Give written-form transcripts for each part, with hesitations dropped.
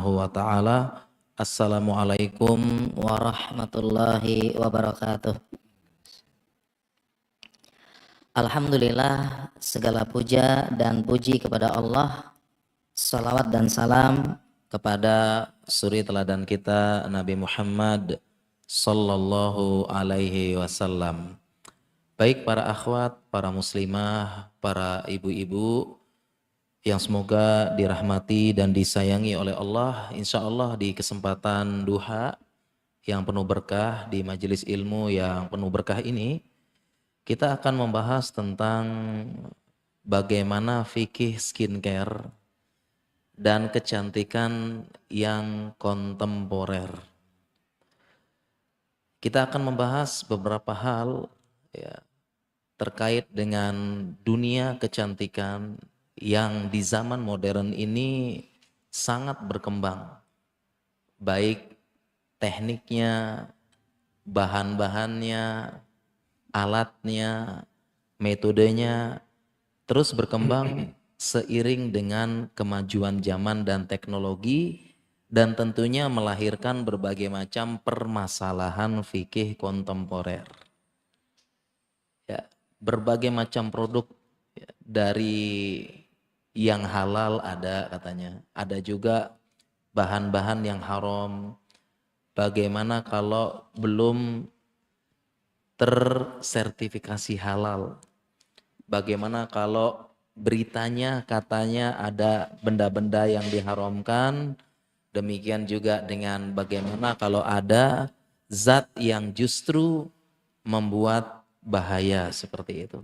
Subhanahu wa taala. Assalamualaikum warahmatullahi wabarakatuh. Alhamdulillah, segala puja dan puji kepada Allah. Salawat dan salam kepada suri teladan kita Nabi Muhammad sallallahu alaihi wasallam. Baik para akhwat, para muslimah, para ibu-ibu yang semoga dirahmati dan disayangi oleh Allah. Insya Allah di kesempatan duha yang penuh berkah, di majelis ilmu yang penuh berkah ini, kita akan membahas tentang bagaimana fikih skincare dan kecantikan yang kontemporer. Kita akan membahas beberapa hal ya, terkait dengan dunia kecantikan yang di zaman modern ini sangat berkembang. Baik tekniknya, bahan-bahannya, alatnya, metodenya terus berkembang seiring dengan kemajuan zaman dan teknologi, dan tentunya melahirkan berbagai macam permasalahan fikih kontemporer. Ya, berbagai macam produk ya, dari yang halal ada katanya, ada juga bahan-bahan yang haram. Bagaimana kalau belum tersertifikasi halal? Bagaimana kalau beritanya katanya ada benda-benda yang diharamkan? Demikian juga dengan bagaimana kalau ada zat yang justru membuat bahaya seperti itu.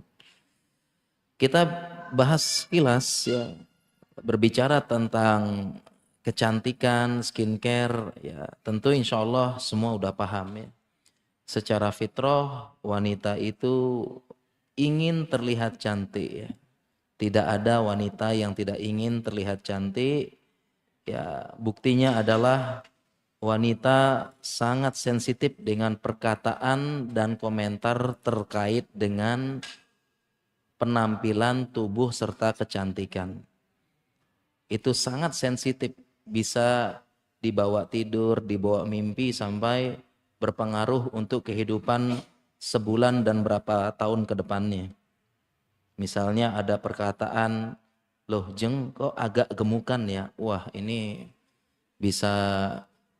Kita bahas kilas ya, berbicara tentang kecantikan, skincare, ya tentu insya Allah semua udah paham ya. Secara fitrah wanita itu ingin terlihat cantik ya. Tidak ada wanita yang tidak ingin terlihat cantik. Ya, buktinya adalah wanita sangat sensitif dengan perkataan dan komentar terkait dengan penampilan tubuh serta kecantikan. Itu sangat sensitif, bisa dibawa tidur, dibawa mimpi sampai berpengaruh untuk kehidupan sebulan dan berapa tahun ke depannya. Misalnya ada perkataan, loh Jeng kok agak gemukan ya, wah ini bisa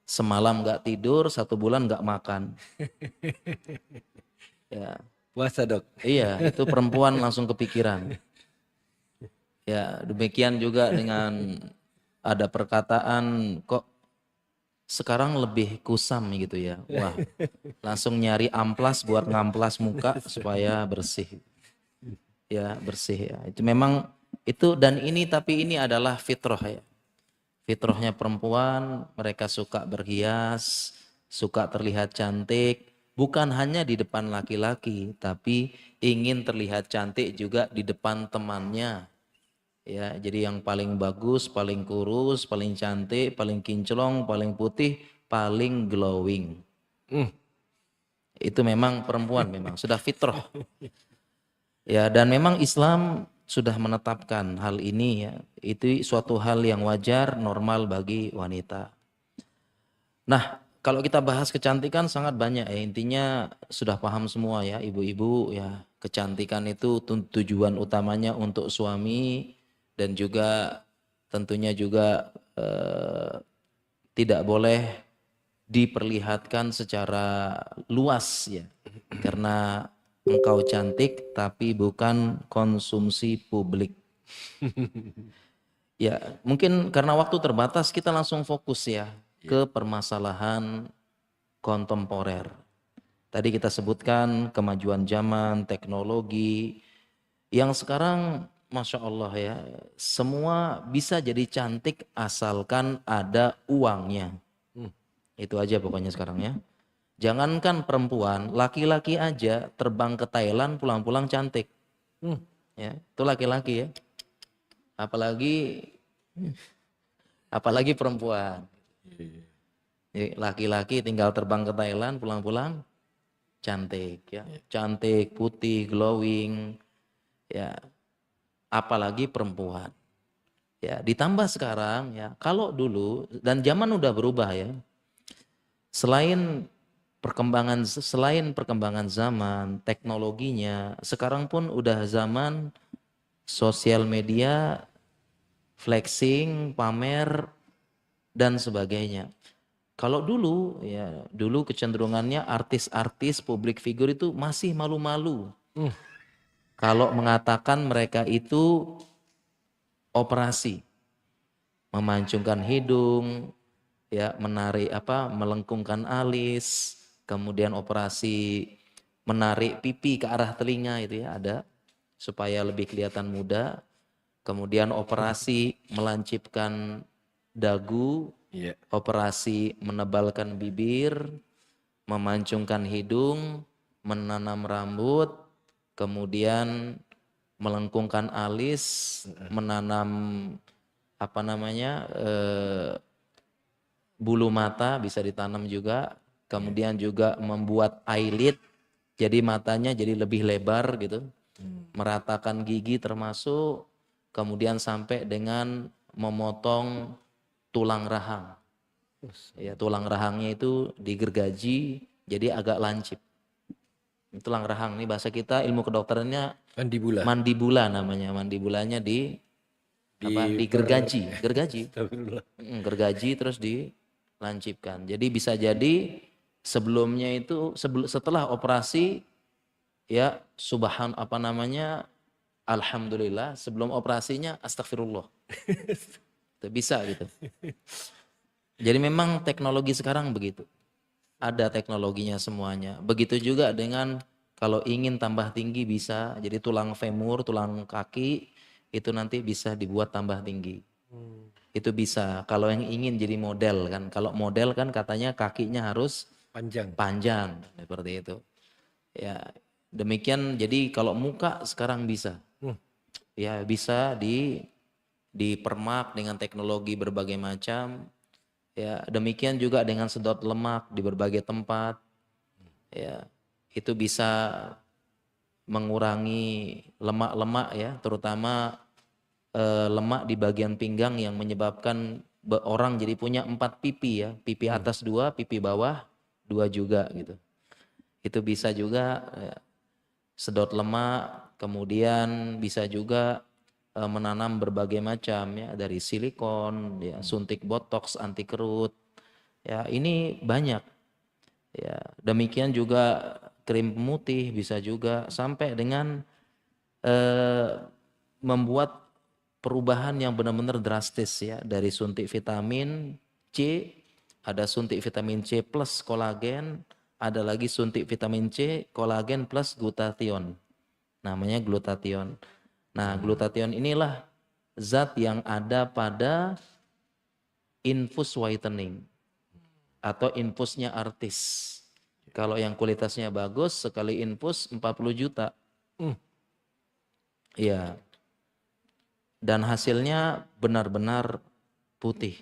semalam gak tidur, 1 bulan gak makan. Ya, Puasa dok. iya itu perempuan langsung kepikiran. Ya demikian juga dengan ada perkataan kok sekarang lebih kusam gitu ya. Wah langsung nyari amplas buat ngamplas muka supaya bersih. Ya bersih ya. Itu memang itu dan ini tapi ini adalah fitrah ya. Fitrahnya perempuan, mereka suka berhias, suka terlihat cantik. Bukan hanya di depan laki-laki, tapi ingin terlihat cantik juga di depan temannya. Ya, jadi yang paling bagus, paling kurus, paling cantik, paling kinclong, paling putih, paling glowing. Itu memang perempuan memang sudah fitrah. Ya, dan memang Islam sudah menetapkan hal ini ya. Itu suatu hal yang wajar, normal bagi wanita. Nah, kalau kita bahas kecantikan sangat banyak ya. Intinya sudah paham semua ya, ibu-ibu ya. Kecantikan itu tujuan utamanya untuk suami dan juga tentunya juga tidak boleh diperlihatkan secara luas ya. Karena engkau cantik tapi bukan konsumsi publik. Ya, mungkin karena waktu terbatas kita langsung fokus ya ke permasalahan kontemporer. Tadi kita sebutkan kemajuan zaman, teknologi yang sekarang Masya Allah ya, semua bisa jadi cantik asalkan ada uangnya. Itu aja pokoknya sekarang ya. Jangankan perempuan, laki-laki aja terbang ke Thailand pulang-pulang cantik. Ya, itu laki-laki ya. Apalagi perempuan. Laki-laki tinggal terbang ke Thailand pulang-pulang cantik ya. Cantik, putih, glowing. Ya. Apalagi perempuan. Ya, ditambah sekarang ya, kalau dulu dan zaman udah berubah ya. Selain perkembangan zaman, teknologinya, sekarang pun udah zaman sosial media, flexing, pamer dan sebagainya. Kalau dulu ya, dulu kecenderungannya artis-artis, publik figur itu masih malu-malu. Kalau mengatakan mereka itu operasi, memancungkan hidung, ya menarik melengkungkan alis, kemudian operasi menarik pipi ke arah telinga itu ya ada supaya lebih kelihatan muda, kemudian operasi melancipkan dagu, operasi menebalkan bibir, memancungkan hidung, menanam rambut, kemudian melengkungkan alis, menanam bulu mata bisa ditanam juga, kemudian juga membuat eyelid, jadi matanya jadi lebih lebar gitu, meratakan gigi termasuk, kemudian sampai dengan memotong tulang rahang. Ya, tulang rahangnya itu digergaji jadi agak lancip. Tulang rahang ini bahasa kita ilmu kedokterannya mandibula namanya, mandibulanya digergaji, gergaji terus dilancipkan. Jadi bisa jadi sebelumnya itu setelah operasi ya alhamdulillah, sebelum operasinya astagfirullah. Itu bisa gitu. Jadi memang teknologi sekarang begitu. Ada teknologinya semuanya. Begitu juga dengan kalau ingin tambah tinggi bisa. Jadi tulang femur, tulang kaki itu nanti bisa dibuat tambah tinggi. Itu bisa. Kalau yang ingin jadi model kan. Kalau model kan katanya kakinya harus panjang seperti itu. Ya, demikian. Jadi kalau muka sekarang bisa. Ya, bisa dipermak dengan teknologi berbagai macam. Ya, demikian juga dengan sedot lemak di berbagai tempat. Ya, itu bisa mengurangi lemak-lemak ya, terutama lemak di bagian pinggang yang menyebabkan orang jadi punya 4 pipi ya, pipi atas 2, pipi bawah 2 juga gitu. Itu bisa juga ya, sedot lemak, kemudian bisa juga menanam berbagai macam ya, dari silikon, ya, suntik botox, anti kerut. Ya, ini banyak. Ya, demikian juga krim pemutih bisa juga sampai dengan membuat perubahan yang benar-benar drastis ya, dari suntik vitamin C, ada suntik vitamin C plus kolagen, ada lagi suntik vitamin C, kolagen plus glutathione. Namanya glutathione. Nah, glutathione inilah zat yang ada pada infus whitening atau infusnya artis. Kalau yang kualitasnya bagus, sekali infus 40 juta. Iya. Dan hasilnya benar-benar putih.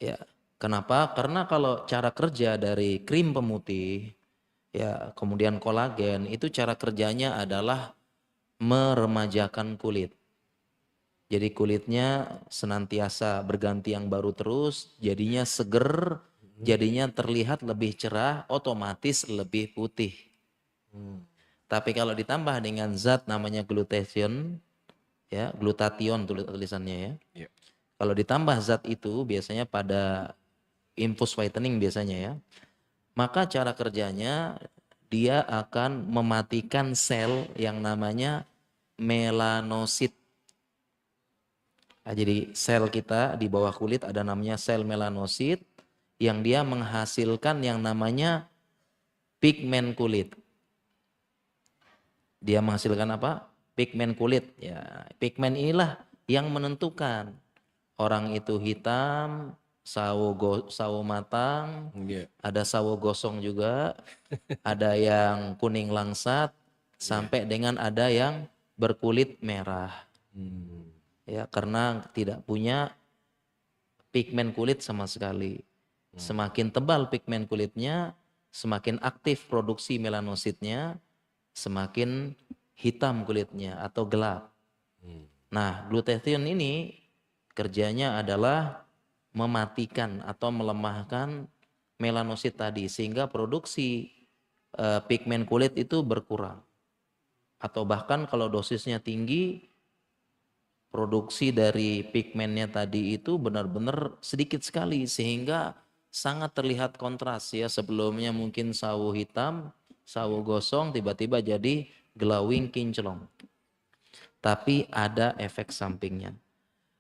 Ya. Kenapa? Karena kalau cara kerja dari krim pemutih, ya, kemudian kolagen, itu cara kerjanya adalah meremajakan kulit. Jadi kulitnya senantiasa berganti yang baru terus, jadinya seger, jadinya terlihat lebih cerah, otomatis lebih putih. Tapi kalau ditambah dengan zat namanya glutathione, ya, glutathione tulisannya ya. Kalau ditambah zat itu biasanya pada infus whitening biasanya ya, maka cara kerjanya dia akan mematikan sel yang namanya melanosit. Nah, jadi sel kita di bawah kulit ada namanya sel melanosit yang dia menghasilkan yang namanya pigmen kulit. Dia menghasilkan apa? Pigmen kulit. Ya, pigmen inilah yang menentukan orang itu hitam, sawo matang, ada sawo gosong juga, ada yang kuning langsat, sampai dengan ada yang berkulit merah. Ya, karena tidak punya pigmen kulit sama sekali. Semakin tebal pigmen kulitnya, semakin aktif produksi melanositnya, semakin hitam kulitnya atau gelap. Nah, glutathione ini Kerjanya adalah mematikan atau melemahkan melanosit tadi sehingga produksi pigmen kulit itu berkurang. Atau bahkan kalau dosisnya tinggi, produksi dari pigmennya tadi itu benar-benar sedikit sekali sehingga sangat terlihat kontras ya. Sebelumnya mungkin sawo hitam, sawo gosong, tiba-tiba jadi glowing kinclong. Tapi ada efek sampingnya.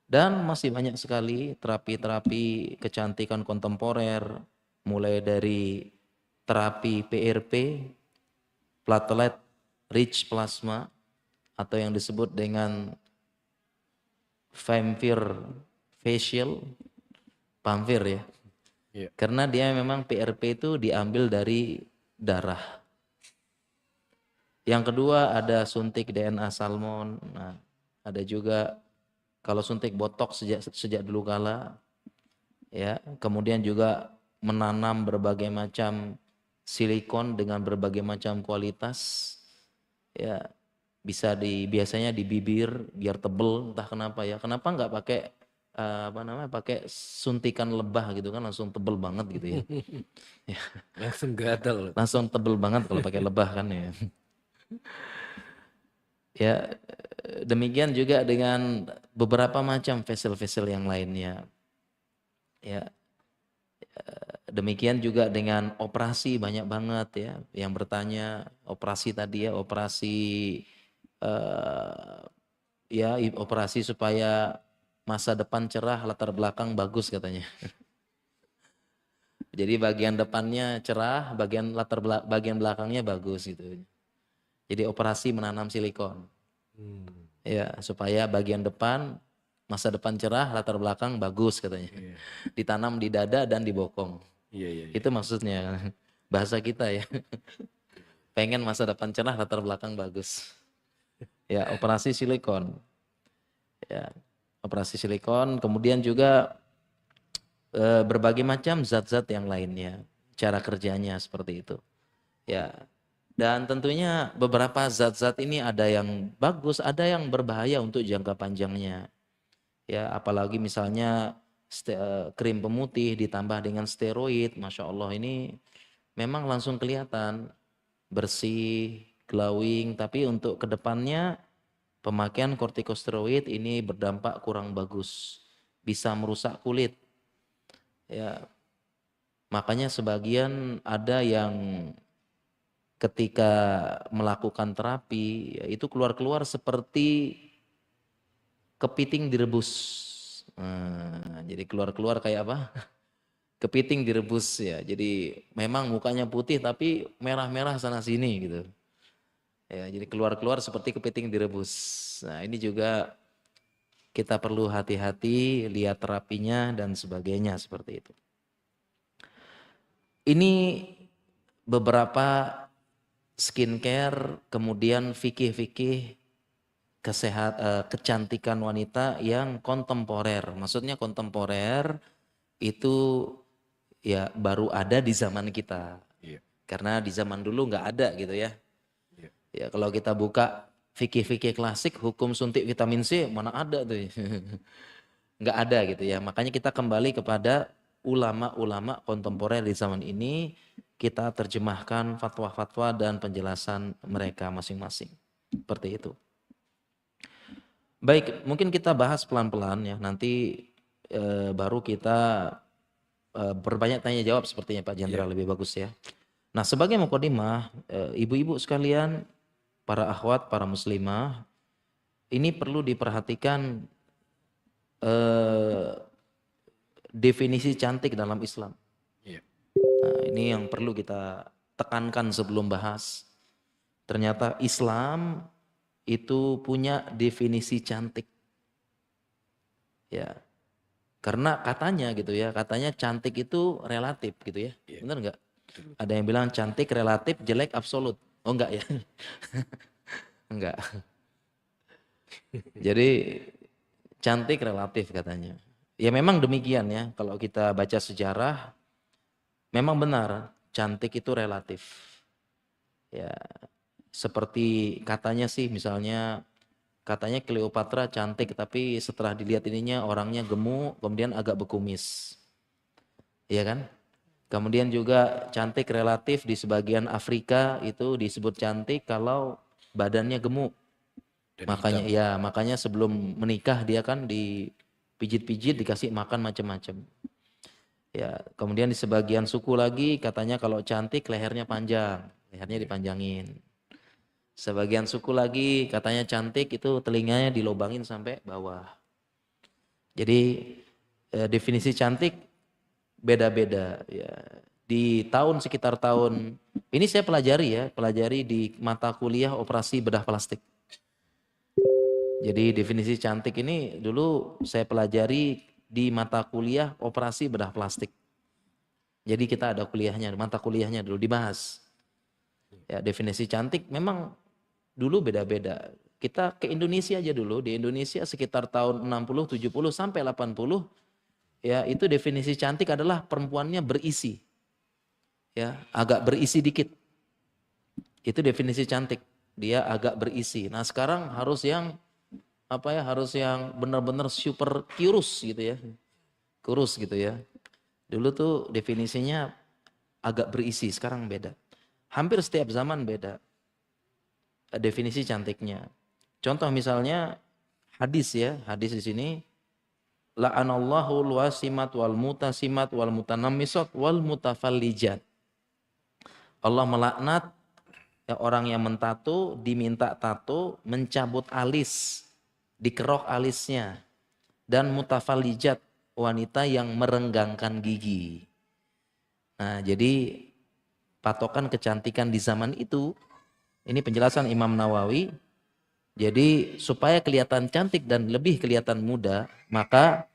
Dan masih banyak sekali terapi-terapi kecantikan kontemporer, mulai dari terapi PRP, platelet rich plasma, atau yang disebut dengan vampire facial, vampir ya. Iya. Karena dia memang PRP itu diambil dari darah. Yang kedua ada suntik DNA salmon. Nah, ada juga kalau suntik botox sejak dulu kala, ya. Kemudian juga menanam berbagai macam silikon dengan berbagai macam kualitas, ya. Biasanya di bibir biar tebel, entah kenapa ya. Kenapa nggak pakai pakai suntikan lebah gitu kan langsung tebel banget gitu ya. Langsung gatal. Langsung tebel banget kalau pakai lebah kan ya. Ya, demikian juga dengan beberapa macam facial yang lainnya. Ya, demikian juga dengan operasi banyak banget ya yang bertanya operasi tadi ya, operasi eh, operasi supaya masa depan cerah, latar belakang bagus katanya. Jadi bagian depannya cerah, bagian belakangnya bagus gitu. Jadi operasi menanam silikon. Ya, supaya bagian depan masa depan cerah, latar belakang bagus katanya. Iya. Ditanam di dada dan di bokong. Iya, iya, iya. Itu maksudnya bahasa kita ya. Pengen masa depan cerah, latar belakang bagus. Ya, operasi silikon. Ya, operasi silikon, kemudian juga berbagai macam zat-zat yang lainnya. Cara kerjanya seperti itu. Ya, dan tentunya beberapa zat-zat ini ada yang bagus, ada yang berbahaya untuk jangka panjangnya. Ya, apalagi misalnya krim pemutih ditambah dengan steroid, masya Allah ini memang langsung kelihatan bersih, glowing, tapi untuk kedepannya pemakaian kortikosteroid ini berdampak kurang bagus, bisa merusak kulit. Ya, makanya sebagian ada yang ketika melakukan terapi ya itu keluar-keluar seperti kepiting direbus. Jadi keluar-keluar kayak apa? Kepiting direbus ya. Jadi memang mukanya putih tapi merah-merah sana sini gitu. Ya, jadi keluar-keluar seperti kepiting direbus. Nah, ini juga kita perlu hati-hati lihat terapinya dan sebagainya seperti itu. Ini beberapa skincare, kemudian fikih-fikih kecantikan wanita yang kontemporer. Maksudnya kontemporer itu ya baru ada di zaman kita. Iya. Karena di zaman dulu nggak ada gitu ya. Iya. Ya kalau kita buka fikih-fikih klasik hukum suntik vitamin C mana ada tuh. Nggak ada gitu ya. Makanya kita kembali kepada ulama-ulama kontemporer di zaman ini, kita terjemahkan fatwa-fatwa dan penjelasan mereka masing-masing. Seperti itu. Baik, mungkin kita bahas pelan-pelan ya. Nanti baru kita berbanyak tanya jawab sepertinya Pak Jendral lebih bagus ya. Nah, sebagai mukadimah, ibu-ibu sekalian, para akhwat, para muslimah, ini perlu diperhatikan definisi cantik dalam Islam. Iya. Nah, ini yang perlu kita tekankan sebelum bahas. Ternyata Islam itu punya definisi cantik. Ya. Karena katanya gitu ya, katanya cantik itu relatif gitu ya. Iya. Benar enggak? Ada yang bilang cantik relatif, jelek absolut. Oh enggak ya? Enggak. Jadi cantik relatif katanya. Ya memang demikian ya. Kalau kita baca sejarah, memang benar cantik itu relatif. Ya, seperti katanya sih misalnya katanya Cleopatra cantik tapi setelah dilihat ininya orangnya gemuk, kemudian agak berkumis. Iya kan? Kemudian juga cantik relatif di sebagian Afrika itu disebut cantik kalau badannya gemuk. Dan Makanya hitam. ya, makanya sebelum menikah dia kan dipijit-pijit, dikasih makan macam-macam. Ya, kemudian di sebagian suku lagi katanya kalau cantik lehernya panjang, lehernya dipanjangin. Sebagian suku lagi katanya cantik itu telinganya dilobangin sampai bawah. Jadi definisi cantik beda-beda ya. Di tahun sekitar tahun ini saya pelajari di mata kuliah operasi bedah plastik. Jadi definisi cantik ini dulu saya pelajari di mata kuliah operasi bedah plastik. Jadi kita ada kuliahnya, mata kuliahnya dulu dibahas. Ya, definisi cantik memang dulu beda-beda. Kita ke Indonesia aja dulu, di Indonesia sekitar tahun 60, 70 sampai 80 ya itu definisi cantik adalah perempuannya berisi. Ya, agak berisi dikit. Itu definisi cantik. Dia agak berisi. Nah, sekarang harus yang apa ya? Harus yang benar-benar super kurus gitu ya. Kurus gitu ya. Dulu tuh definisinya agak berisi, sekarang beda. Hampir setiap zaman beda definisi cantiknya. Contoh misalnya hadis ya, hadis di sini la'anallahu wasimat wal mutasimat wal mutanammisat wal mutafallijat. Allah melaknat ya, orang yang mentato, diminta tato, mencabut alis, dikerok alisnya, dan mutafallijat, wanita yang merenggangkan gigi. Nah, jadi patokan kecantikan di zaman itu, ini penjelasan Imam Nawawi, jadi supaya kelihatan cantik dan lebih kelihatan muda, maka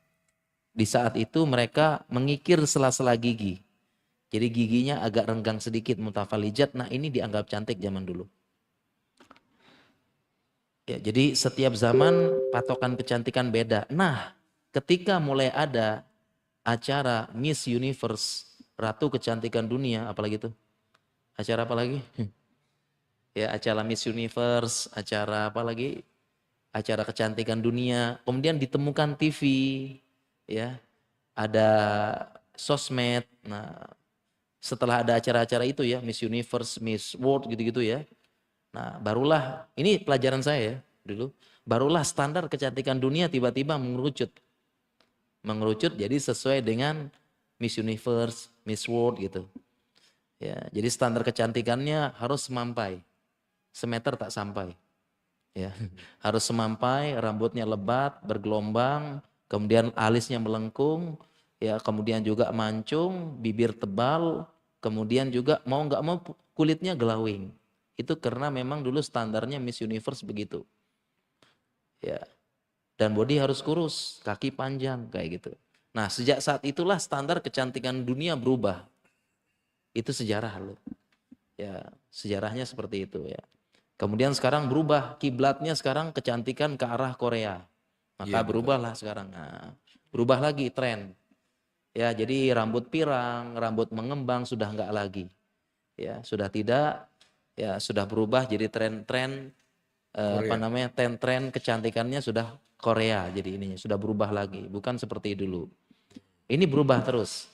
di saat itu mereka mengikir sela-sela gigi. Jadi giginya agak renggang sedikit, mutafalijat. Nah ini dianggap cantik zaman dulu. Ya, jadi setiap zaman patokan kecantikan beda. Nah ketika mulai ada acara Miss Universe, Ratu Kecantikan Dunia, apalagi itu? Acara apa lagi? Ya acara Miss Universe, acara apa lagi? Acara kecantikan dunia. Kemudian ditemukan TV, ya ada sosmed. Nah setelah ada acara-acara itu ya, Miss Universe, Miss World gitu-gitu ya. Nah barulah, ini pelajaran saya ya dulu, barulah standar kecantikan dunia tiba-tiba mengerucut. Mengerucut jadi sesuai dengan Miss Universe, Miss World gitu. Ya, jadi standar kecantikannya harus semampai, semeter tak sampai. Ya, harus semampai, rambutnya lebat, bergelombang, kemudian alisnya melengkung, ya, kemudian juga mancung, bibir tebal, kemudian juga mau nggak mau kulitnya glowing. Itu karena memang dulu standarnya Miss Universe begitu. Ya, dan body harus kurus, kaki panjang kayak gitu. Nah, sejak saat itulah standar kecantikan dunia berubah. Itu sejarah loh. Ya, sejarahnya seperti itu ya. Kemudian sekarang berubah, kiblatnya sekarang kecantikan ke arah Korea. Maka Iya betul. berubahlah sekarang. Nah, berubah lagi tren. Ya, jadi rambut pirang, rambut mengembang sudah enggak lagi. Ya, sudah tidak, ya sudah berubah jadi tren-tren apa Korea. namanya? Tren-tren kecantikannya sudah Korea jadi ininya, sudah berubah lagi, bukan seperti dulu. Ini berubah terus.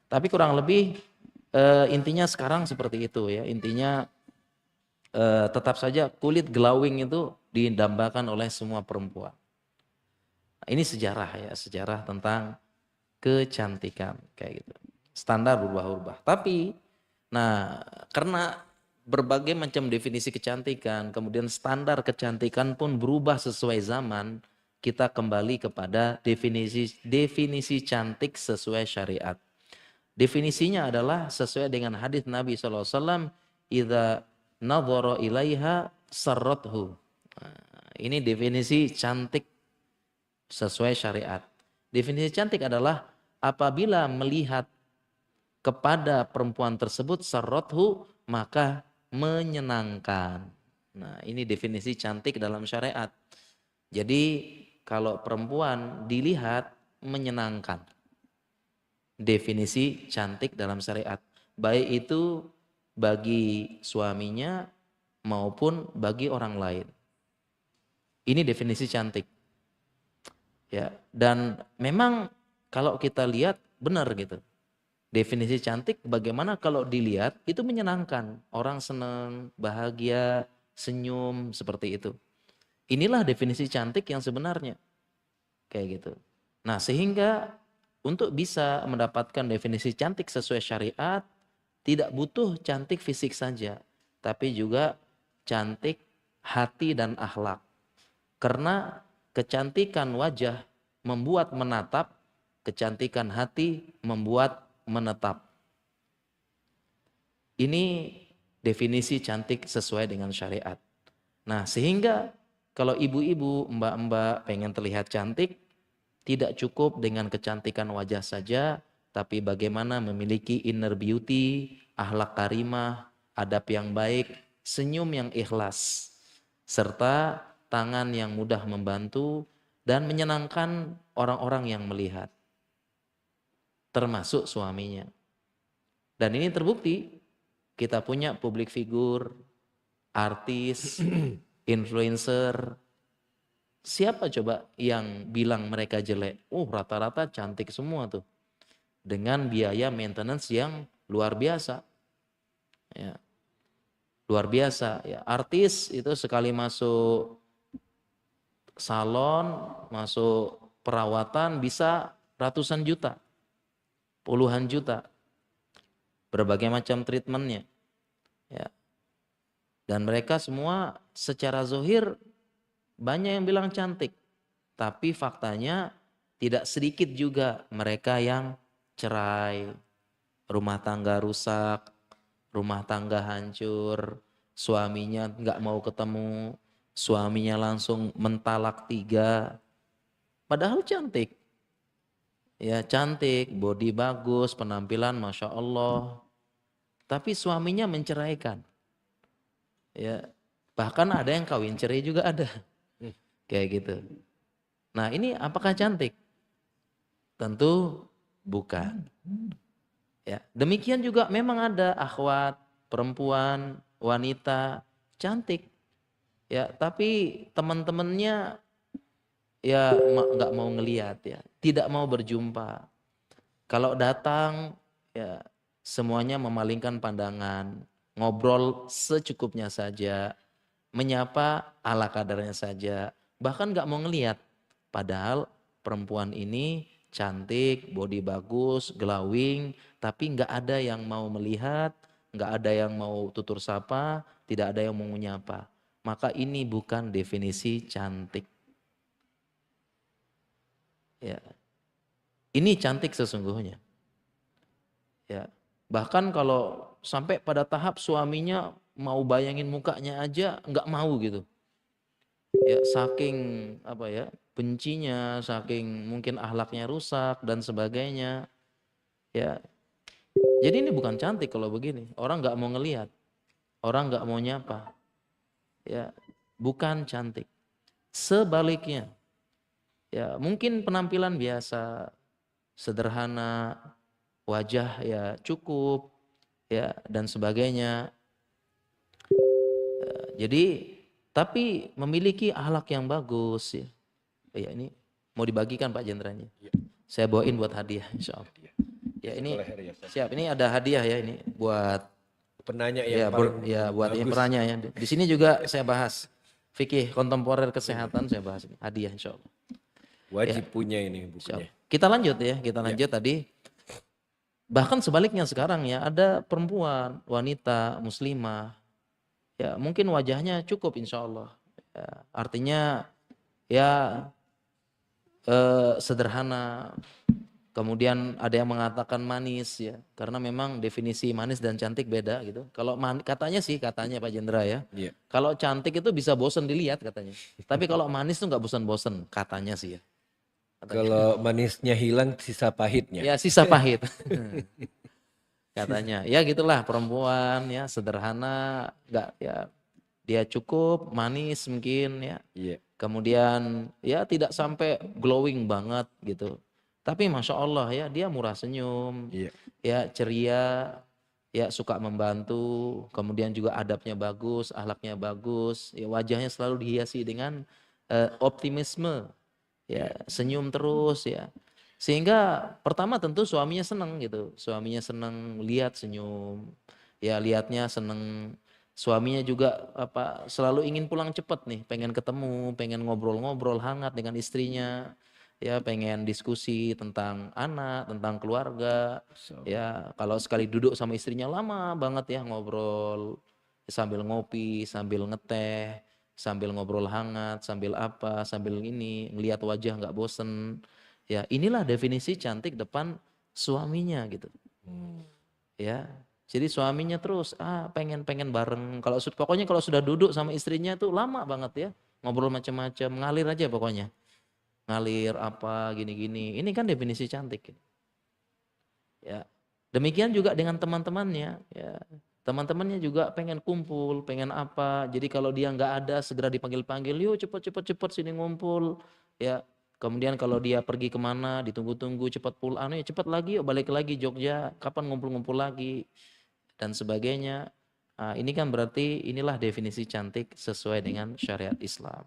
Tapi kurang lebih intinya sekarang seperti itu ya. Intinya tetap saja kulit glowing itu didambakan oleh semua perempuan. Ini sejarah ya, sejarah tentang kecantikan kayak gitu. Standar berubah-ubah. Tapi nah karena berbagai macam definisi kecantikan, kemudian standar kecantikan pun berubah sesuai zaman, kita kembali kepada definisi cantik sesuai syariat. Definisinya adalah sesuai dengan hadis Nabi SAW, idza nadhara ilaiha sarrathu. Ini definisi cantik sesuai syariat. Definisi cantik adalah apabila melihat kepada perempuan tersebut sarrathu maka menyenangkan. Nah, ini definisi cantik dalam syariat. Jadi kalau perempuan dilihat menyenangkan. Definisi cantik dalam syariat. Baik itu bagi suaminya maupun bagi orang lain. Ini definisi cantik. Ya, dan memang kalau kita lihat benar gitu. Definisi cantik bagaimana kalau dilihat itu menyenangkan. Orang senang, bahagia, senyum seperti itu. Inilah definisi cantik yang sebenarnya. Kayak gitu. Nah, sehingga untuk bisa mendapatkan definisi cantik sesuai syariat tidak butuh cantik fisik saja, tapi juga cantik hati dan akhlak. Karena kecantikan wajah membuat menatap, kecantikan hati membuat menetap. Ini definisi cantik sesuai dengan syariat. Nah, sehingga kalau ibu-ibu, mbak-mbak pengen terlihat cantik, tidak cukup dengan kecantikan wajah saja, tapi bagaimana memiliki inner beauty, akhlak karimah, adab yang baik, senyum yang ikhlas, serta tangan yang mudah membantu dan menyenangkan orang-orang yang melihat, termasuk suaminya. Dan ini terbukti, kita punya public figure, artis, influencer. Siapa coba yang bilang mereka jelek? Rata-rata cantik semua tuh. Dengan biaya maintenance yang luar biasa. Ya, luar biasa. Ya, artis itu sekali masuk salon, masuk perawatan bisa ratusan juta, puluhan juta. Berbagai macam treatmentnya. Ya. Dan mereka semua secara zohir banyak yang bilang cantik. Tapi faktanya tidak sedikit juga mereka yang cerai, rumah tangga rusak, rumah tangga hancur, suaminya nggak mau ketemu, suaminya langsung mentalak 3. Padahal cantik. Ya cantik, body bagus, penampilan Masya Allah. Tapi suaminya menceraikan. Ya, bahkan ada yang kawin cerai juga ada. Kayak gitu. Nah, ini apakah cantik? Tentu bukan. Ya, demikian juga memang ada akhwat, perempuan, wanita cantik. Ya, tapi teman-temannya ya nggak mau ngelihat ya, tidak mau berjumpa. Kalau datang ya semuanya memalingkan pandangan, ngobrol secukupnya saja, menyapa ala kadarnya saja, bahkan nggak mau ngelihat. Padahal perempuan ini cantik, body bagus, glowing, tapi nggak ada yang mau melihat, nggak ada yang mau tutur sapa, tidak ada yang mau menyapa. Maka ini bukan definisi cantik. Ya, ini cantik sesungguhnya. Ya, bahkan kalau sampai pada tahap suaminya mau bayangin mukanya aja nggak mau gitu. Ya, saking apa ya bencinya, saking mungkin akhlaknya rusak dan sebagainya. Ya, jadi ini bukan cantik kalau begini. Orang nggak mau ngelihat, orang nggak mau nyapa. Ya, bukan cantik. Sebaliknya, ya mungkin penampilan biasa, sederhana, wajah ya cukup, ya dan sebagainya. Jadi tapi memiliki akhlak yang bagus ya. Ya ini mau dibagikan Pak Jenderanya. Saya bawain buat hadiah insya Allah. Ya ini siap, ini ada hadiah ya ini buat penanya ya, yang paling buat yang bagus. penanya ya. Di sini juga saya bahas fikih kontemporer kesehatan, saya bahas ini hadiah insya Allah. Wajib punya ini bukunya. Kita lanjut ya, kita lanjut tadi. Bahkan sebaliknya sekarang ya ada perempuan, wanita, muslimah, ya mungkin wajahnya cukup insya Allah. Ya, artinya ya sederhana. Kemudian ada yang mengatakan manis ya, karena memang definisi manis dan cantik beda gitu. Kalau katanya sih, katanya Pak Jendra ya, kalau cantik itu bisa bosen dilihat katanya. Tapi kalau manis tuh nggak bosen-bosen katanya sih ya. Katanya. Kalau manisnya hilang, sisa pahitnya. Ya sisa pahit. Katanya, ya gitulah perempuan ya sederhana, nggak ya dia cukup manis mungkin ya. Kemudian ya tidak sampai glowing banget gitu. Tapi Masya Allah ya dia murah senyum, ya ceria, ya suka membantu, kemudian juga adabnya bagus, akhlaknya bagus, ya wajahnya selalu dihiasi dengan optimisme, ya senyum terus ya. Sehingga pertama tentu suaminya senang gitu, suaminya senang lihat senyum, ya lihatnya senang. Suaminya juga apa selalu ingin pulang cepat nih, pengen ketemu, pengen ngobrol-ngobrol hangat dengan istrinya, ya pengen diskusi tentang anak, tentang keluarga, ya kalau sekali duduk sama istrinya lama banget ya ngobrol sambil ngopi, sambil ngeteh, sambil ngobrol hangat, sambil apa, sambil ini ngelihat wajah nggak bosen, ya inilah definisi cantik depan suaminya gitu. Ya, jadi suaminya terus pengen bareng. Kalau pokoknya kalau sudah duduk sama istrinya tuh lama banget ya, ngobrol macam-macam, ngalir aja pokoknya, ngalir apa gini-gini. Ini kan definisi cantik. Ya, demikian juga dengan teman-temannya. Ya, teman-temannya juga pengen kumpul, pengen apa. Jadi kalau dia nggak ada segera dipanggil-panggil, yuk cepet sini ngumpul. Ya, kemudian kalau dia pergi kemana, ditunggu-tunggu cepat pulang, ya cepat lagi, yuk balik lagi Jogja. Kapan ngumpul-ngumpul lagi? Dan sebagainya. Ini kan berarti inilah definisi cantik sesuai dengan syariat Islam.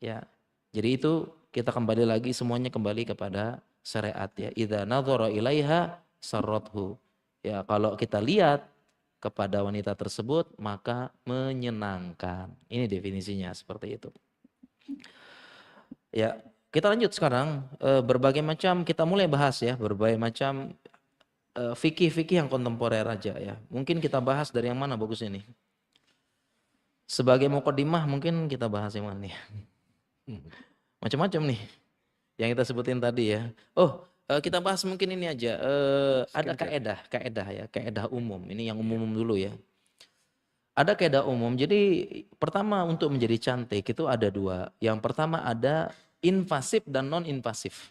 Ya, jadi itu kita kembali lagi semuanya kembali kepada syariat ya. Idza nadhara ilaiha sarrathu. Ya, kalau kita lihat kepada wanita tersebut maka menyenangkan. Ini definisinya seperti itu. Ya, kita lanjut sekarang berbagai macam kita mulai bahas ya, berbagai macam fikih-fikih yang kontemporer aja ya. Mungkin kita bahas dari yang mana bagusnya nih? Sebagai mukadimah mungkin kita bahas yang mana nih? Macam-macam nih yang kita sebutin tadi ya. Oh, kita bahas mungkin ini aja. Ada kaedah ya, kaedah umum. Ini yang umum dulu ya. Ada kaedah umum. Jadi pertama untuk menjadi cantik itu ada dua. Yang pertama ada invasif dan non invasif.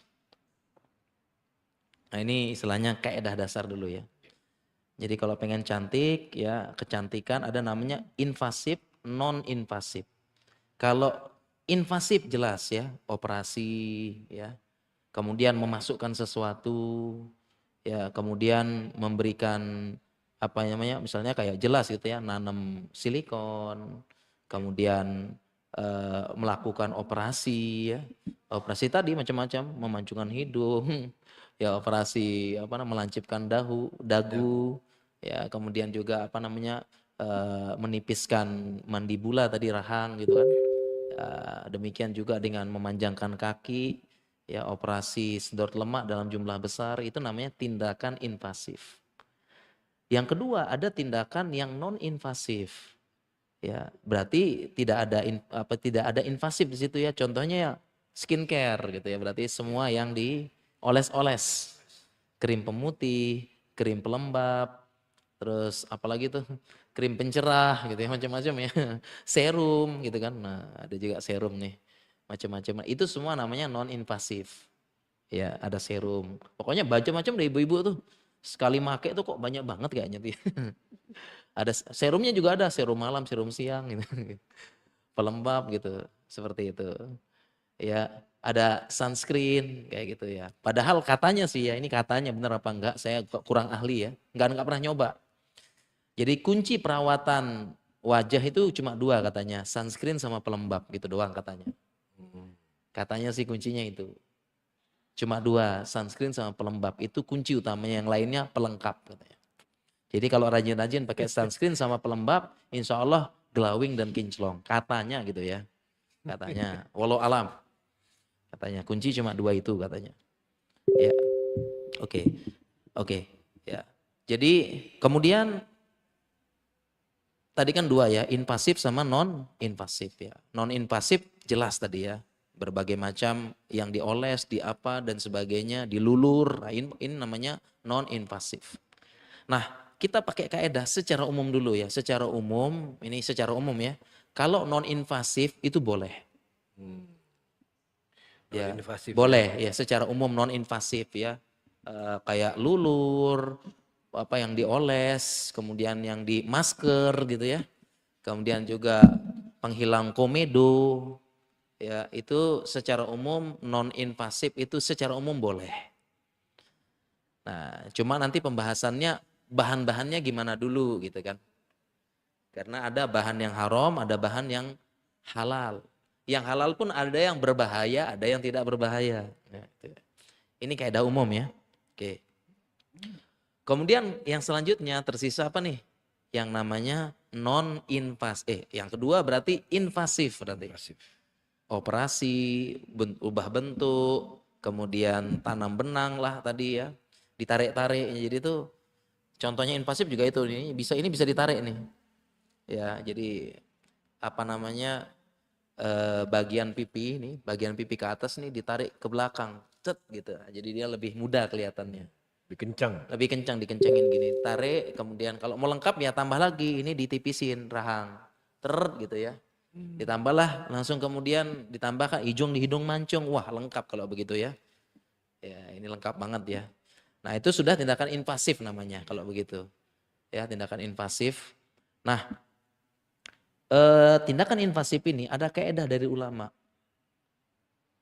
Nah ini istilahnya kaedah dasar dulu ya. Jadi kalau pengen cantik ya kecantikan ada namanya invasif, non invasif. Kalau invasif jelas ya operasi ya, kemudian memasukkan sesuatu ya, kemudian memberikan apa namanya misalnya kayak jelas gitu ya nanam silikon, kemudian melakukan operasi ya, operasi tadi macam-macam memancungkan hidung ya operasi apa namanya melancipkan dagu ya, kemudian juga apa namanya menipiskan mandibula tadi rahang gitu kan. Demikian juga dengan memanjangkan kaki, ya operasi sedot lemak dalam jumlah besar itu namanya tindakan invasif. Yang kedua ada tindakan yang non invasif. Ya, berarti tidak ada invasif di situ ya. Contohnya ya skincare gitu ya. Berarti semua yang dioles-oles. Krim pemutih, krim pelembab, terus apalagi tuh krim pencerah gitu ya macam-macam ya. Serum gitu kan. Nah, ada juga serum nih. Macam-macam. Itu semua namanya non invasif. Ya, ada serum. Pokoknya macam-macam dari ibu-ibu tuh. Sekali make tuh kok banyak banget kayaknya tuh. Ada serumnya juga ada, serum malam, serum siang gitu. Pelembab gitu, seperti itu. Ya, ada sunscreen kayak gitu ya. Padahal katanya sih ya, ini katanya benar apa enggak, saya kurang ahli ya. Enggak pernah nyoba. Jadi kunci perawatan wajah itu cuma dua katanya, sunscreen sama pelembab gitu doang katanya. Katanya sih kuncinya itu. Cuma dua, sunscreen sama pelembab itu kunci utamanya, yang lainnya pelengkap katanya. Jadi kalau rajin-rajin pakai sunscreen sama pelembab, insya Allah glowing dan kinclong. Katanya gitu ya. Katanya, walau alam. Katanya, kunci cuma dua itu katanya. Ya, oke. Oke, ya. Jadi kemudian tadi kan dua ya, invasif sama non invasif ya. Non invasif jelas tadi ya, berbagai macam yang dioles, di apa dan sebagainya, dilulur. Nah, ini namanya non invasif. Nah, kita pakai kaedah secara umum dulu ya, secara umum, ini secara umum ya. Kalau non invasif itu boleh. Ya, Non-invasif boleh ya secara umum non invasif ya. Kayak lulur, apa yang dioles, kemudian yang di masker gitu ya. Kemudian juga penghilang komedo, ya itu secara umum non invasif itu secara umum boleh. Nah, cuma nanti pembahasannya bahan-bahannya gimana dulu gitu kan. Karena ada bahan yang haram, ada bahan yang halal. Yang halal pun ada yang berbahaya, ada yang tidak berbahaya. Ya, itu. Ini kaidah umum ya. Oke. Kemudian yang selanjutnya tersisa apa nih? Yang namanya non-invasif. Yang kedua berarti invasif berarti. Pasif. Operasi, ubah bentuk, kemudian tanam benang lah tadi ya. Ditarik-tarik. Jadi itu contohnya invasif juga itu. Ini bisa ditarik nih. Ya, jadi apa namanya bagian pipi ini, bagian pipi ke atas nih ditarik ke belakang. Cet gitu. Jadi dia lebih mudah kelihatannya. Lebih kencang. Lebih kencang, dikencengin gini, tarik, kemudian kalau mau lengkap ya tambah lagi, ini ditipisin rahang, gitu ya. Ditambahlah, langsung kemudian ditambahkan hidung di hidung mancung, wah lengkap kalau begitu ya. Ya ini lengkap banget ya. Nah itu sudah tindakan invasif namanya kalau begitu. Ya tindakan invasif. Nah tindakan invasif ini ada kaedah dari ulama.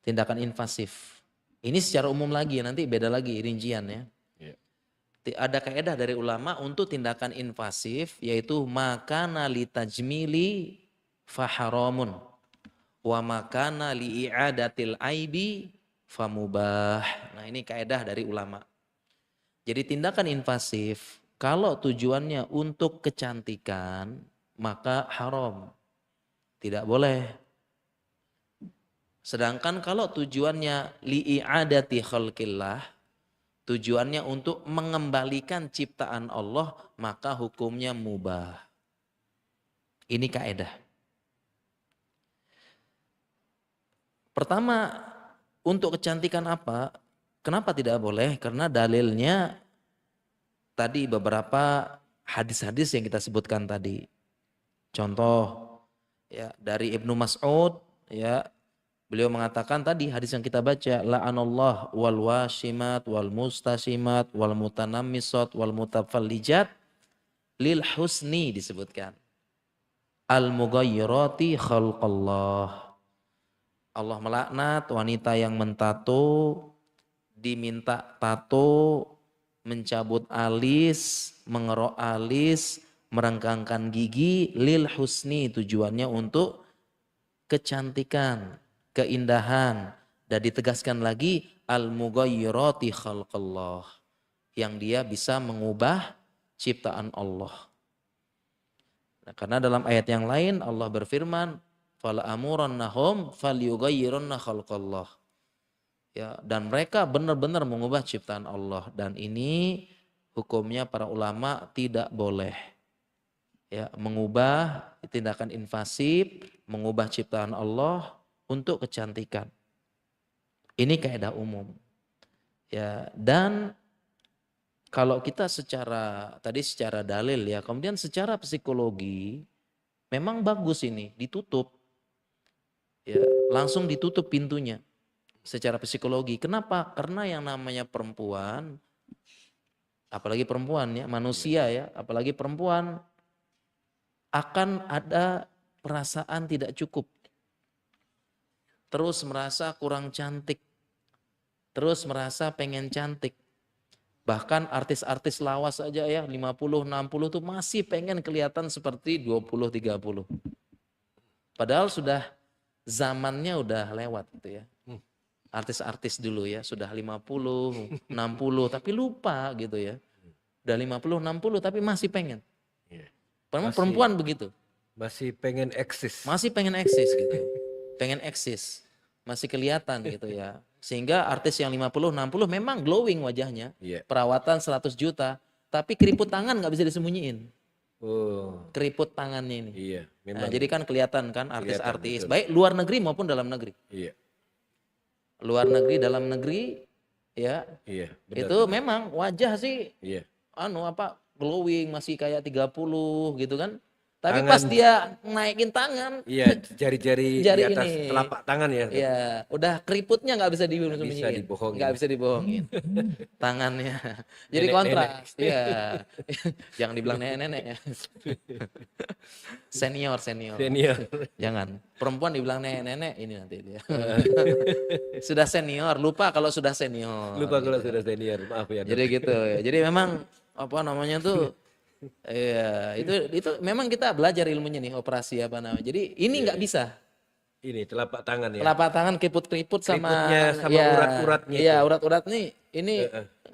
Tindakan invasif. Ini secara umum lagi, nanti beda lagi rincian ya. Ada kaedah dari ulama untuk tindakan invasif yaitu makana li tajmili faharamun wa makana li i'adatil aibi famubah. Nah ini kaedah dari ulama. Jadi tindakan invasif kalau tujuannya untuk kecantikan maka haram. Tidak boleh. Sedangkan kalau tujuannya li i'adati khalqillah, tujuannya untuk mengembalikan ciptaan Allah, maka hukumnya mubah. Ini kaedah. Pertama, untuk kecantikan apa? Kenapa tidak boleh? Karena dalilnya tadi beberapa hadis-hadis yang kita sebutkan tadi. Contoh ya dari Ibnu Mas'ud ya. Beliau mengatakan tadi hadis yang kita baca, la'anallah wal washimat wal mustashimat wal mutanammisat wal mutafallijat lil husni disebutkan. Al mughayyirati khalqallah. Allah melaknat wanita yang mentato, diminta tato, mencabut alis, mengerok alis, merengkangkan gigi lil husni, tujuannya untuk kecantikan, keindahan, dan ditegaskan lagi al-mughayyirati khalqallah, yang dia bisa mengubah ciptaan Allah. Nah, karena dalam ayat yang lain Allah berfirman fala amurannahum falyughayyirunna khalqallah. Ya, dan mereka benar-benar mengubah ciptaan Allah, dan ini hukumnya para ulama tidak boleh. Ya, mengubah tindakan invasif, mengubah ciptaan Allah untuk kecantikan. Ini kaidah umum. Ya, dan kalau kita secara dalil ya, kemudian secara psikologi memang bagus ini ditutup. Ya, langsung ditutup pintunya secara psikologi. Kenapa? Karena yang namanya perempuan, apalagi perempuan ya, manusia ya, apalagi perempuan akan ada perasaan tidak cukup. Terus merasa kurang cantik. Terus merasa pengen cantik. Bahkan artis-artis lawas aja ya 50-60 tuh masih pengen kelihatan seperti 20-30. Padahal sudah zamannya udah lewat gitu ya. Artis-artis dulu ya sudah 50, 60 tapi lupa gitu ya. Udah 50-60 tapi masih pengen. Perempuan begitu. Masih pengen eksis. Masih pengen eksis gitu. Pengen eksis. Masih kelihatan gitu ya. Sehingga artis yang 50-60 memang glowing wajahnya. Perawatan 100 juta. Tapi keriput tangan gak bisa disembunyiin. Keriput tangannya ini. Iya, nah, jadi kan kelihatan kan artis-artis. Baik luar negeri maupun dalam negeri. Iya. Luar negeri, dalam negeri ya. Iya, benar, itu benar. Memang wajah sih glowing masih kayak 30 gitu kan. Tapi tangan, pas dia naikin tangan, iya, jari-jari di atas ini, telapak tangan ya. Iya, udah keriputnya nggak bisa disembunyiin. Nggak bisa dibohongin. Tangannya. Jadi kontras. Iya. Jangan dibilang nenek-nenek ya. Senior. Jangan. Perempuan dibilang nenek-nenek, ini nanti dia. Sudah senior, lupa kalau sudah senior. Kalau sudah senior, maaf ya. Jadi gitu ya. Jadi memang apa namanya tuh, iya, itu memang kita belajar ilmunya nih, operasi apa namanya. Jadi ini nggak bisa. ini telapak tangan ya. Telapak tangan keriput-keriput sama Keriputnya sama ya, urat-uratnya iya itu. urat-urat nih ini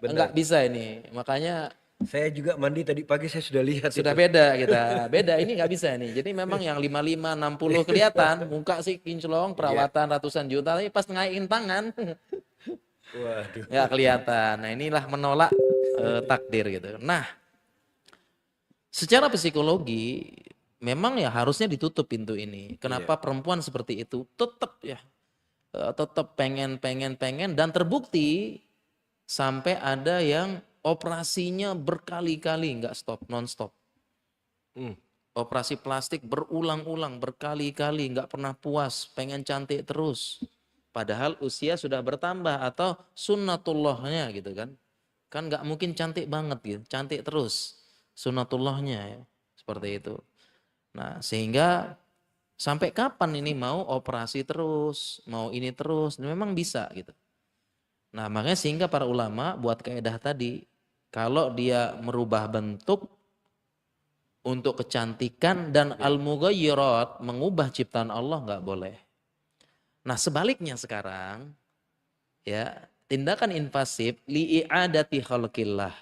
Benar. nggak bisa ini. Makanya Saya juga mandi tadi pagi saya sudah lihat sudah itu. beda kita. Beda ini nggak bisa nih. Jadi memang yang 55 60 kelihatan, muka sih kinclong, Iya. perawatan ratusan juta tapi pas ngaiin tangan Waduh. nggak kelihatan. Nah, inilah menolak takdir gitu. Nah, secara psikologi memang ya harusnya ditutup pintu ini. Iya. Kenapa perempuan seperti itu? Tetap ya, tetap pengen dan terbukti sampai ada yang operasinya berkali-kali nggak stop, non stop. Hmm. Operasi plastik berulang-ulang, berkali-kali, nggak pernah puas, pengen cantik terus. Padahal usia sudah bertambah atau sunnatullahnya gitu kan. Kan nggak mungkin cantik banget gitu, cantik terus. Sunnatullahnya ya, seperti itu. Nah sehingga sampai kapan ini mau operasi terus, mau ini terus, memang bisa gitu. Nah makanya sehingga para ulama buat kaidah tadi, kalau dia merubah bentuk untuk kecantikan dan al-mughayyirat mengubah ciptaan Allah nggak boleh. Nah sebaliknya sekarang ya tindakan invasif li'i'adati khalqillah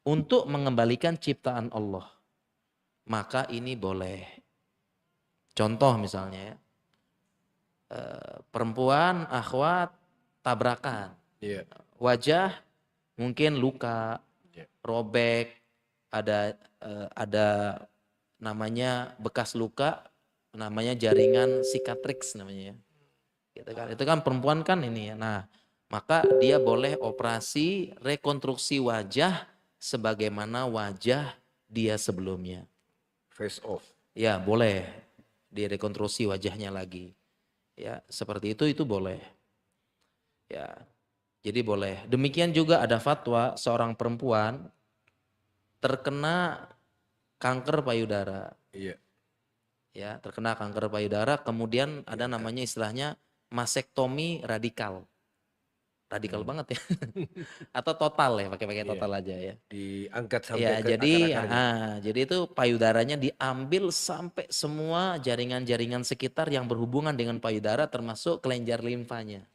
untuk mengembalikan ciptaan Allah. Maka ini boleh. Contoh misalnya ya, perempuan akhwat tabrakan. Iya. Wajah mungkin luka, Iya. robek, ada namanya bekas luka, namanya jaringan sikatrix namanya ya. Gitu kan. Itu kan perempuan kan ini ya. Nah, maka dia boleh operasi rekonstruksi wajah sebagaimana wajah dia sebelumnya. Face off. Ya, boleh direkonstruksi wajahnya lagi. Ya, seperti itu boleh. Ya. Jadi boleh. Demikian juga ada fatwa seorang perempuan terkena kanker payudara. Iya. Ya, terkena kanker payudara, kemudian ada namanya istilahnya masektomi radikal. Radikal banget ya. Atau total ya, pakai Iya. total aja ya. Diangkat sampai Ya, ke akar-akarnya. jadi itu payudaranya diambil sampai semua jaringan-jaringan sekitar yang berhubungan dengan payudara termasuk kelenjar limfanya.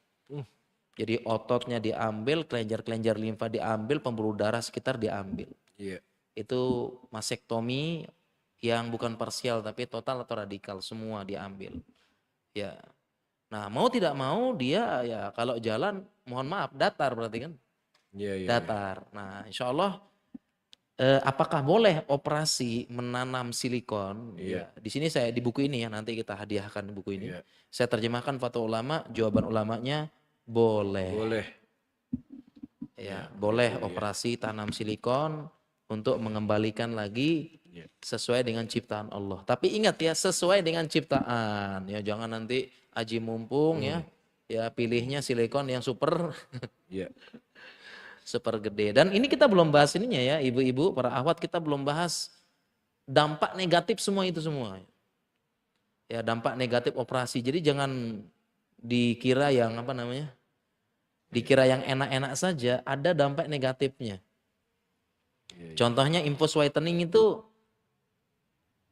Jadi ototnya diambil, kelenjar-kelenjar limfa diambil, pembuluh darah sekitar diambil. Iya. Itu masektomi yang bukan parsial tapi total atau radikal, semua diambil. Ya. Nah, mau tidak mau dia ya kalau jalan mohon maaf datar berarti kan? Iya, iya. Datar. Nah, insya Allah apakah boleh operasi menanam silikon? Iya. Ya, di sini saya di buku ini ya, nanti kita hadiahkan buku ini. Iya. Saya terjemahkan fatwa ulama, jawaban ulamanya boleh. Boleh. Ya, boleh operasi tanam silikon untuk mengembalikan lagi sesuai dengan ciptaan Allah. Tapi ingat ya, sesuai dengan ciptaan. Ya, jangan nanti aji mumpung ya. Ya, pilihnya silikon yang super Iya. super gede. Dan ini kita belum bahas ininya ya, ibu-ibu, para akhwat, kita belum bahas dampak negatif semua itu semua. Ya, dampak negatif operasi. Jadi jangan dikira yang apa namanya? Dikira yang enak-enak saja, ada dampak negatifnya. Contohnya infus whitening itu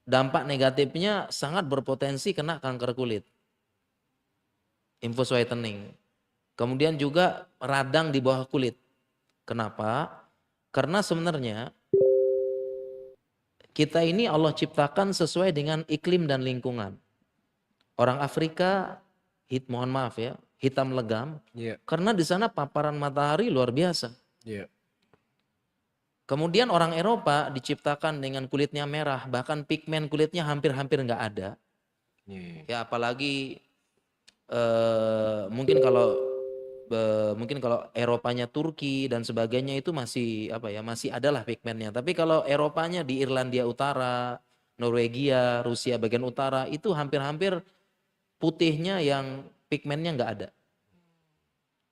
dampak negatifnya sangat berpotensi kena kanker kulit. Infus whitening. Kemudian juga radang di bawah kulit. Kenapa? Karena sebenarnya kita ini Allah ciptakan sesuai dengan iklim dan lingkungan. Orang Afrika, mohon maaf ya, hitam legam, karena di sana paparan matahari luar biasa. Kemudian orang Eropa diciptakan dengan kulitnya merah, bahkan pigmen kulitnya hampir-hampir nggak ada. Ya apalagi mungkin kalau Eropanya Turki dan sebagainya itu masih apa ya, masih adalah pigmennya. Tapi kalau Eropanya di Irlandia Utara, Norwegia, Rusia bagian utara itu hampir-hampir putihnya yang pigmennya nggak ada.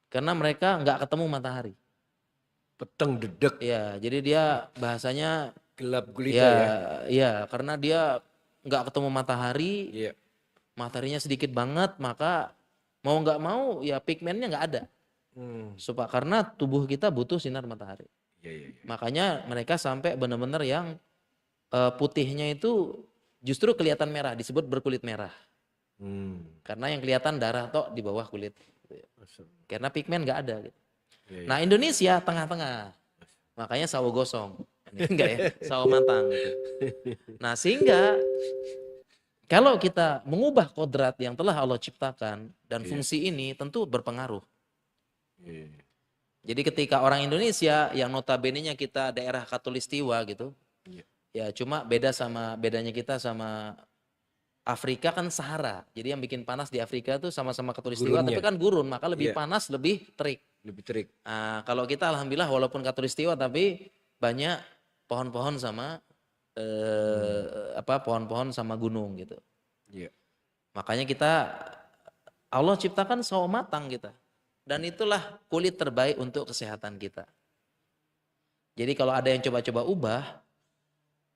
Karena mereka nggak ketemu matahari. Peteng dedek. Ya, jadi dia bahasanya gelap gulita ya. Iya, karena dia nggak ketemu matahari, mataharinya sedikit banget, maka mau nggak mau ya pigmennya nggak ada. Supaya karena tubuh kita butuh sinar matahari. Makanya mereka sampai benar-benar yang putihnya itu justru kelihatan merah, disebut berkulit merah. Karena yang kelihatan darah tok di bawah kulit. Karena pigmen nggak ada. Gitu. Iya, iya. Nah Indonesia tengah-tengah. Makanya sawo gosong. Enggak ya, sawo matang gitu. Nah sehingga kalau kita mengubah kodrat yang telah Allah ciptakan dan Iya. fungsi ini tentu berpengaruh. Iya. Jadi ketika orang Indonesia yang notabene-nya kita daerah Katulistiwa gitu, Iya. ya cuma bedanya kita sama Afrika kan Sahara. Jadi yang bikin panas di Afrika tuh sama-sama Katulistiwa, tapi Gurunnya. kan gurun, maka lebih Iya. panas, lebih terik. Lebih terik. Nah, kalau kita alhamdulillah walaupun Katulistiwa tapi banyak pohon-pohon sama pohon-pohon sama gunung gitu. Iya. Makanya Allah ciptakan sawo matang kita. Dan itulah kulit terbaik untuk kesehatan kita. Jadi kalau ada yang coba-coba ubah,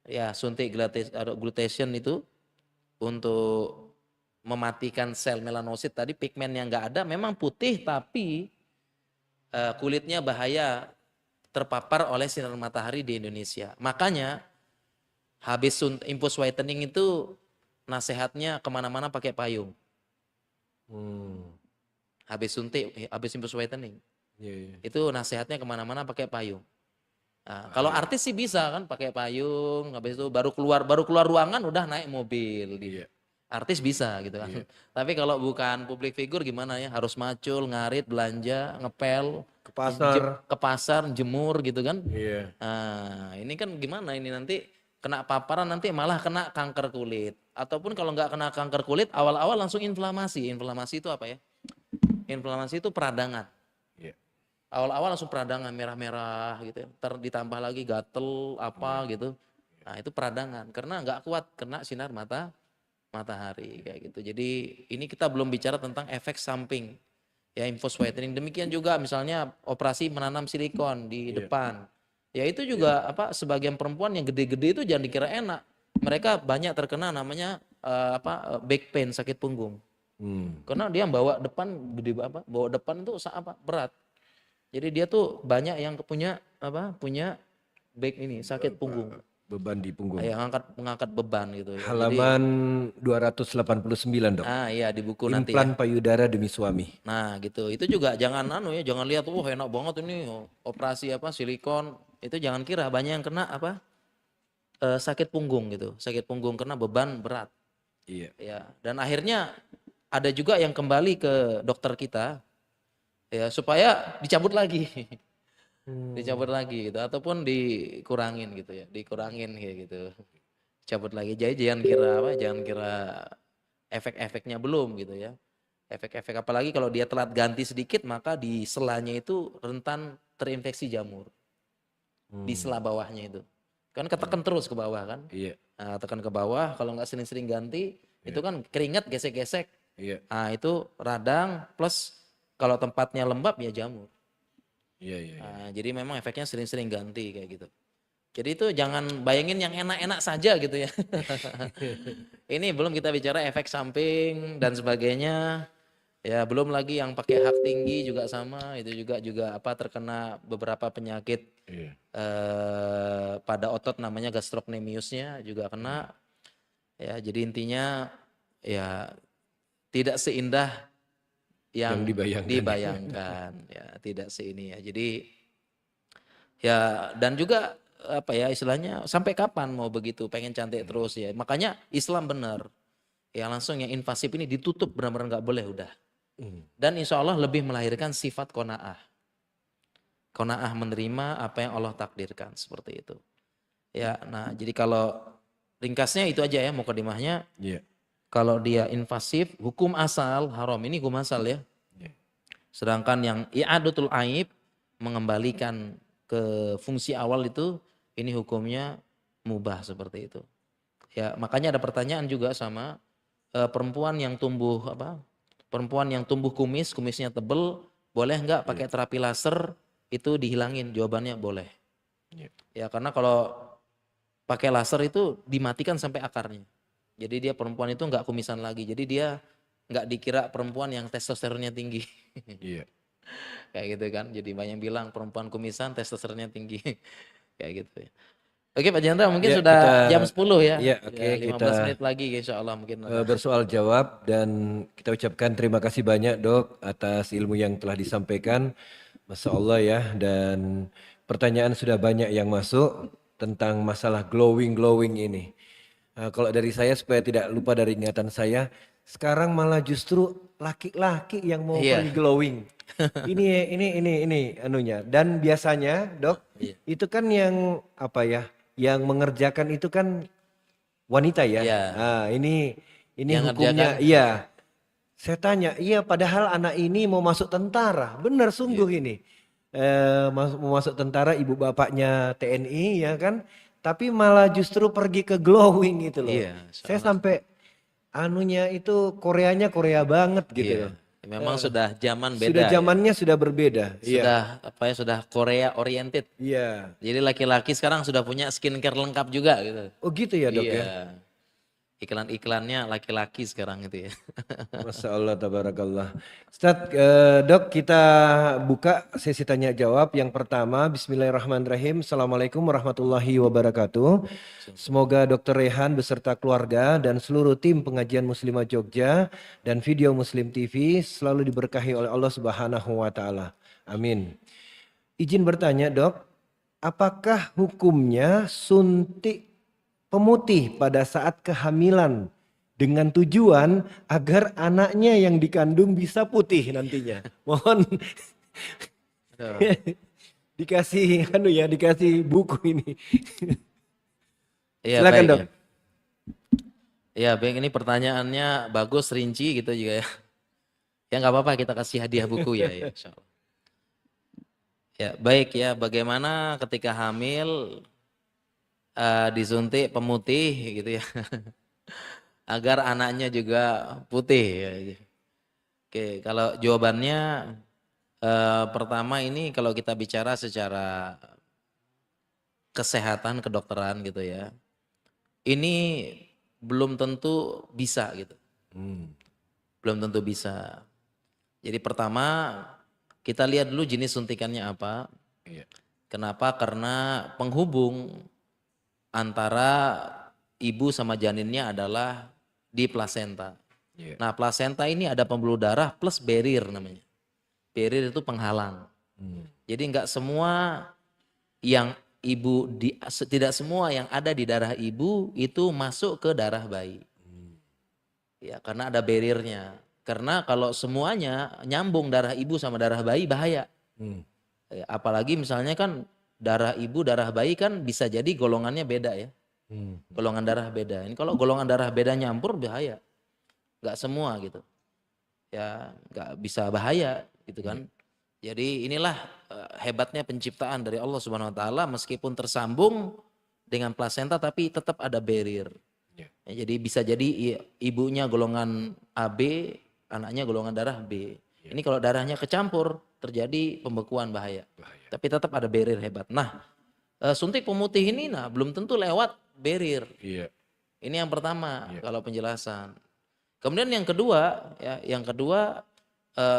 ya suntik glutation itu untuk mematikan sel melanosit tadi, pigmen yang nggak ada, memang putih tapi kulitnya bahaya terpapar oleh sinar matahari di Indonesia. Makanya habis infus whitening itu nasihatnya kemana-mana pakai payung. Habis suntik, habis infus whitening. Iya, iya. Itu nasihatnya kemana-mana pakai payung. Nah, kalau artis sih bisa kan pakai payung, habis itu baru keluar ruangan udah naik mobil. Iya. Artis bisa gitu kan. Iya. Tapi kalau bukan public figure gimana ya? Harus macul, ngarit, belanja, ngepel, Ke pasar. ke pasar, jemur gitu kan. Iya. Nah, ini kan gimana ini nanti kena paparan nanti malah kena kanker kulit. Ataupun kalau nggak kena kanker kulit, awal-awal langsung inflamasi. Inflamasi itu apa ya? Inflamasi itu peradangan. Iya. Awal-awal langsung peradangan merah-merah gitu ya. Ditambah lagi gatel apa gitu. Nah itu peradangan karena nggak kuat kena sinar matahari kayak gitu. Jadi ini kita belum bicara tentang efek samping ya infus whitening. Demikian juga misalnya operasi menanam silikon di Iya. depan. Ya itu juga sebagian perempuan yang gede-gede itu jangan dikira enak. Mereka banyak terkena namanya back pain, sakit punggung. Karena dia bawa depan gede bawa depan itu berat. Jadi dia tuh banyak yang punya back ini sakit punggung. Beban di punggung. Ya mengangkat beban gitu ya. Halaman 289 dok. Iya di buku nanti ya. Implan payudara demi suami. Nah gitu. Itu juga jangan jangan lihat enak banget ini operasi silikon. Itu jangan kira banyak yang kena sakit punggung gitu. Sakit punggung karena beban berat. Iya. Ya, dan akhirnya ada juga yang kembali ke dokter kita ya supaya dicabut lagi. Dicabut lagi gitu ataupun dikurangin gitu ya, dikurangin kayak gitu. Cabut lagi. Jadi jangan kira efek-efeknya belum gitu ya. Efek-efek apalagi kalau dia telat ganti sedikit maka di selanya itu rentan terinfeksi jamur. Di sela bawahnya itu. Kan ketekan terus ke bawah kan? Iya. Nah, tekan ke bawah kalau nggak sering-sering ganti itu kan keringat gesek-gesek. Iya. Nah, itu radang plus kalau tempatnya lembab ya jamur. Iya, iya. Nah, jadi memang efeknya sering-sering ganti kayak gitu. Jadi itu jangan bayangin yang enak-enak saja gitu ya. Ini belum kita bicara efek samping dan sebagainya. Ya belum lagi yang pakai hak tinggi juga sama. Itu juga terkena beberapa penyakit Iya. pada otot namanya gastrocnemiusnya juga kena. Ya jadi intinya ya tidak seindah yang dibayangkan ya tidak seini ya. Jadi ya dan juga istilahnya sampai kapan mau begitu pengen cantik terus ya. Makanya Islam benar. Ya langsung yang invasif ini ditutup benar-benar nggak boleh udah. Dan insya Allah lebih melahirkan sifat qanaah. Qanaah menerima apa yang Allah takdirkan seperti itu. Ya, nah jadi kalau ringkasnya itu aja ya mukadimahnya. Iya. Kalau dia invasif, hukum asal haram ini hukum asal ya. Sedangkan yang i'adatul aib mengembalikan ke fungsi awal itu ini hukumnya mubah seperti itu. Ya, makanya ada pertanyaan juga sama perempuan yang tumbuh kumisnya tebel, boleh nggak pakai terapi laser itu dihilangin? Jawabannya boleh. Ya, karena kalau pakai laser itu dimatikan sampai akarnya. Jadi dia perempuan itu nggak kumisan lagi. Jadi dia nggak dikira perempuan yang testosteronnya tinggi. Iya. Kayak gitu kan. Jadi banyak bilang perempuan kumisan testosteronnya tinggi. Kayak gitu ya. Oke Pak Jendra, mungkin Ya, sudah jam 10 ya. ya Ya, oke 15 kita menit lagi insya Allah mungkin ada. bersoal jawab dan kita ucapkan terima kasih banyak Dok atas ilmu yang telah disampaikan. Masya Allah ya, dan pertanyaan sudah banyak yang masuk tentang masalah glowing ini. Kalau dari saya supaya tidak lupa dari ingatan saya, sekarang malah justru laki-laki yang mau Iya. pergi glowing. Ini anunya. Dan biasanya, Dok, Iya. itu kan yang apa ya? Yang mengerjakan itu kan wanita ya. Iya. Ini Yang ngerjakan. hukumnya, iya. Saya tanya, iya padahal anak ini mau masuk tentara. Benar Iya. sungguh ini. Mau masuk tentara, ibu bapaknya TNI ya kan. Tapi malah justru pergi ke glowing gitu loh. Iya, insya Saya Allah. sampai anunya itu Koreanya Korea banget gitu Iya. loh. Memang sudah zaman Sudah beda ya. zamannya sudah berbeda. Iya. Sudah apa ya, sudah Korea oriented. Iya. Jadi laki-laki sekarang sudah punya skincare lengkap juga gitu. Oh gitu ya Dok ya. Iya. Iklan-iklannya laki-laki sekarang itu ya. Masya Allah, tabarakallah. Ustadz, Dok, kita buka sesi tanya jawab. Yang pertama, Bismillahirrahmanirrahim. Assalamualaikum warahmatullahi wabarakatuh. Semoga Dr. Rehan beserta keluarga dan seluruh tim pengajian Muslimah Jogja dan video Muslim TV selalu diberkahi oleh Allah Subhanahu wa Ta'ala. Amin. Izin bertanya, Dok, apakah hukumnya suntik pemutih pada saat kehamilan dengan tujuan agar anaknya yang dikandung bisa putih nantinya? Mohon dikasih buku ini. Iya, Silakan baik Dok. ya. Iya, baik, ini pertanyaannya bagus, rinci gitu juga ya. Ya nggak apa-apa, kita kasih hadiah buku ya, ya insya Allah. Ya, baik ya, bagaimana ketika hamil disuntik pemutih gitu ya. Agar anaknya juga putih ya. Oke, kalau jawabannya pertama ini kalau kita bicara secara kesehatan kedokteran gitu ya. Ini belum tentu bisa gitu. Belum tentu bisa. Jadi pertama kita lihat dulu jenis suntikannya apa. Iya. Kenapa? Karena penghubung antara ibu sama janinnya adalah di plasenta. Iya. Nah plasenta ini ada pembuluh darah plus barrier namanya. Barrier itu penghalang. Jadi nggak semua yang tidak semua yang ada di darah ibu itu masuk ke darah bayi. Ya karena ada barriernya. Karena kalau semuanya nyambung darah ibu sama darah bayi bahaya. Ya, apalagi misalnya kan darah ibu, darah bayi kan bisa jadi golongannya beda ya. Golongan darah beda. Ini kalau golongan darah beda nyampur bahaya. Gak semua gitu. Ya gak bisa bahaya gitu kan. Jadi inilah hebatnya penciptaan dari Allah Subhanahu wa taala meskipun tersambung dengan plasenta tapi tetap ada barrier. Ya, jadi bisa jadi ibunya golongan AB, anaknya golongan darah B. Ini kalau darahnya kecampur terjadi pembekuan bahaya. Tapi tetap ada barrier hebat. Nah, suntik pemutih ini belum tentu lewat barrier. Iya. Ini yang pertama kalau penjelasan. Kemudian yang kedua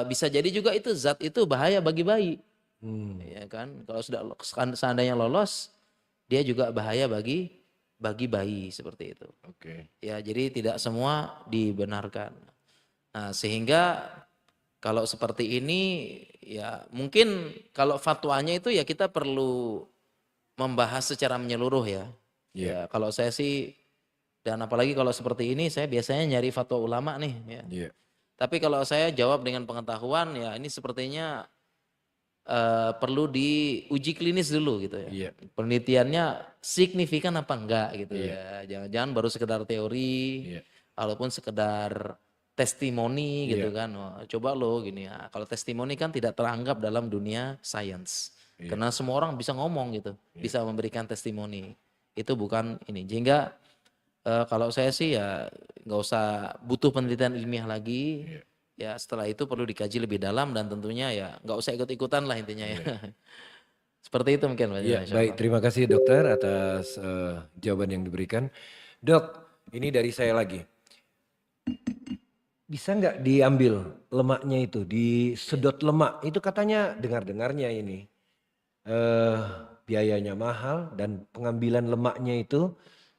bisa jadi juga itu zat itu bahaya bagi bayi. Ya kan? Kalau sudah seandainya lolos, dia juga bahaya bagi bayi seperti itu. Oke. Ya, jadi tidak semua dibenarkan. Nah, sehingga kalau seperti ini ya mungkin kalau fatwanya itu ya kita perlu membahas secara menyeluruh ya. Ya, kalau saya sih dan apalagi kalau seperti ini saya biasanya nyari fatwa ulama nih ya. Tapi kalau saya jawab dengan pengetahuan ya ini sepertinya perlu diuji klinis dulu gitu ya. Penelitiannya signifikan apa enggak gitu ya. Jangan baru sekedar teori, walaupun sekedar testimoni gitu kan. Oh, coba lo gini ya. Kalau testimoni kan tidak teranggap dalam dunia sains. Karena semua orang bisa ngomong gitu, bisa memberikan testimoni. Itu bukan ini. Sehingga kalau saya sih ya nggak usah butuh penelitian ilmiah lagi. Ya setelah itu perlu dikaji lebih dalam dan tentunya ya nggak usah ikut-ikutan lah intinya ya. Seperti itu mungkin Pak. Ya, baik, terima kasih dokter atas jawaban yang diberikan. Dok, ini dari saya lagi. Bisa nggak diambil lemaknya itu, disedot lemak? Itu katanya dengar-dengarnya ini. biayanya mahal dan pengambilan lemaknya itu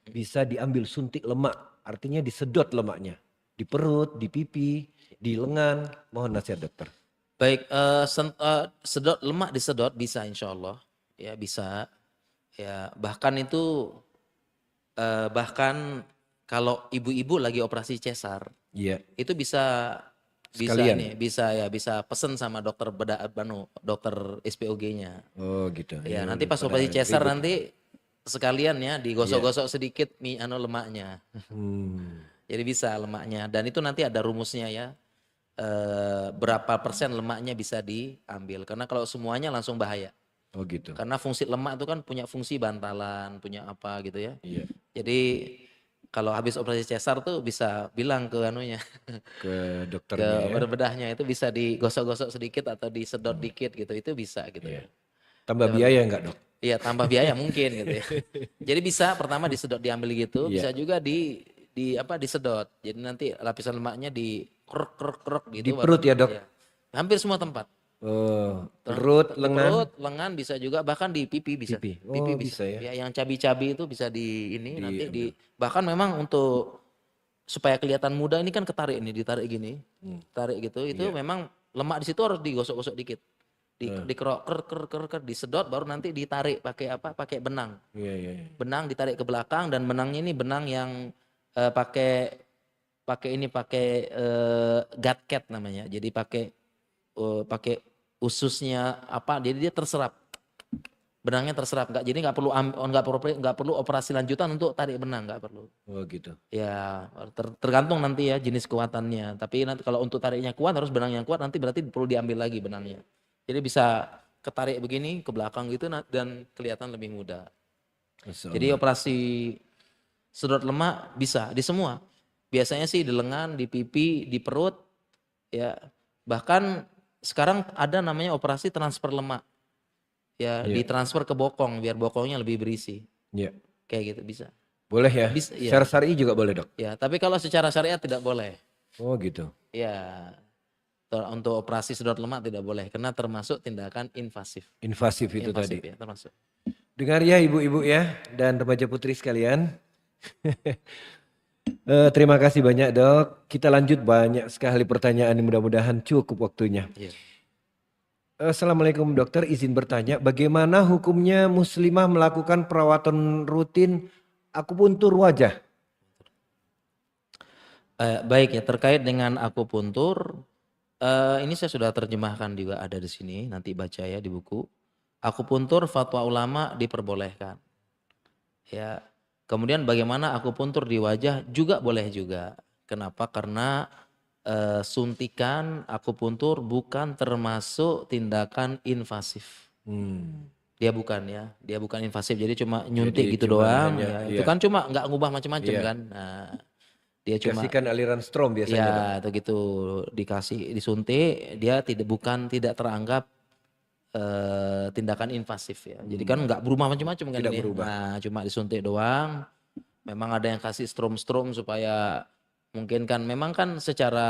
bisa diambil suntik lemak, artinya disedot lemaknya di perut, di pipi, di lengan. Mohon nasihat dokter. Baik, sedot lemak disedot bisa insya Allah, ya bisa. Ya bahkan itu bahkan kalau ibu-ibu lagi operasi cesar, Iya, itu bisa sekalian. bisa pesen sama dokter bedah dokter SPOG-nya. Oh gitu. Ya Ya, nanti pas pada operasi cesar ribet. nanti sekalian ya Iya. digosok-gosok sedikit lemaknya. Hmm. Jadi bisa lemaknya dan itu nanti ada rumusnya ya. Berapa persen lemaknya bisa diambil karena kalau semuanya langsung bahaya. Oh gitu. Karena fungsi lemak itu kan punya fungsi bantalan, punya apa gitu ya. Iya. Jadi kalau habis operasi cesar tuh bisa bilang ke anunya, Ke ke dokternya ya. bedahnya itu bisa digosok-gosok sedikit atau disedot dikit gitu, itu bisa gitu Iya. ya. Tambah Seperti biaya itu. enggak dok? Iya tambah biaya mungkin gitu ya. Jadi bisa pertama disedot diambil gitu, Iya. bisa juga di apa disedot. Jadi nanti lapisan lemaknya di krek krek krek Di gitu baru perut ya dok? ya. Hampir semua tempat. Oh, perut, Di lengan, perut, lengan bisa juga bahkan di pipi bisa. pipi. Pipi Oh bisa. bisa ya. Ya yang cabi-cabi itu bisa di ini nanti Diambil. bahkan memang untuk supaya kelihatan muda ini kan ketarik nih, ditarik gini. Tarik gitu. Itu Iya. memang lemak di situ harus digosok-gosok dikit. Dikerok disedot baru nanti ditarik pakai apa? Pakai benang. Iya, iya, iya. Benang ditarik ke belakang dan benangnya ini benang yang pakai gatcat namanya. Jadi pakai ususnya apa? Jadi dia terserap. Benangnya terserap jadi nggak perlu operasi lanjutan untuk tarik benang nggak perlu. Oh gitu. Ya tergantung nanti ya jenis kuatannya. Tapi nanti kalau untuk tariknya kuat harus benang yang kuat nanti berarti perlu diambil lagi benangnya. Jadi bisa ketarik begini ke belakang gitu dan kelihatan lebih mudah. Masya Jadi Allah. operasi sedot lemak bisa di semua. Biasanya sih di lengan, di pipi, di perut, ya. Bahkan sekarang ada namanya operasi transfer lemak. Ya, Iya. ditransfer ke bokong biar bokongnya lebih berisi. Iya. Kayak gitu bisa. Boleh ya? Bisa, Secara ya. syar'i juga boleh dok? Ya, tapi kalau secara syariat tidak boleh. Oh gitu. Ya, untuk operasi sedot lemak tidak boleh karena termasuk tindakan invasif. Invasif itu Invasif tadi. ya, termasuk. Dengar ya ibu-ibu ya dan remaja putri sekalian. Terima kasih banyak dok. Kita lanjut banyak sekali pertanyaan mudah-mudahan cukup waktunya. Iya. Assalamualaikum dokter, izin bertanya bagaimana hukumnya muslimah melakukan perawatan rutin akupuntur wajah? Baik ya, terkait dengan akupuntur, ini saya sudah terjemahkan juga ada di sini, nanti baca ya di buku. Akupuntur fatwa ulama diperbolehkan. Ya, kemudian bagaimana akupuntur di wajah juga boleh juga. Kenapa? Karena suntikan akupuntur bukan termasuk tindakan invasif. Dia bukan ya, dia bukan invasif. Jadi cuma nyuntik Jadi gitu cuman doang. hanya Ya, itu iya, kan cuma nggak ngubah macam-macam iya, kan. Nah, dia cuma kasihkan aliran strom biasanya dok. ya atau gitu dikasih disuntik, dia tidak teranggap tindakan invasif ya. Jadi kan nggak berubah macam-macam kan Tidak ini. berubah. Nah, cuma disuntik doang. Memang ada yang kasih strom-strom supaya mungkin kan memang kan secara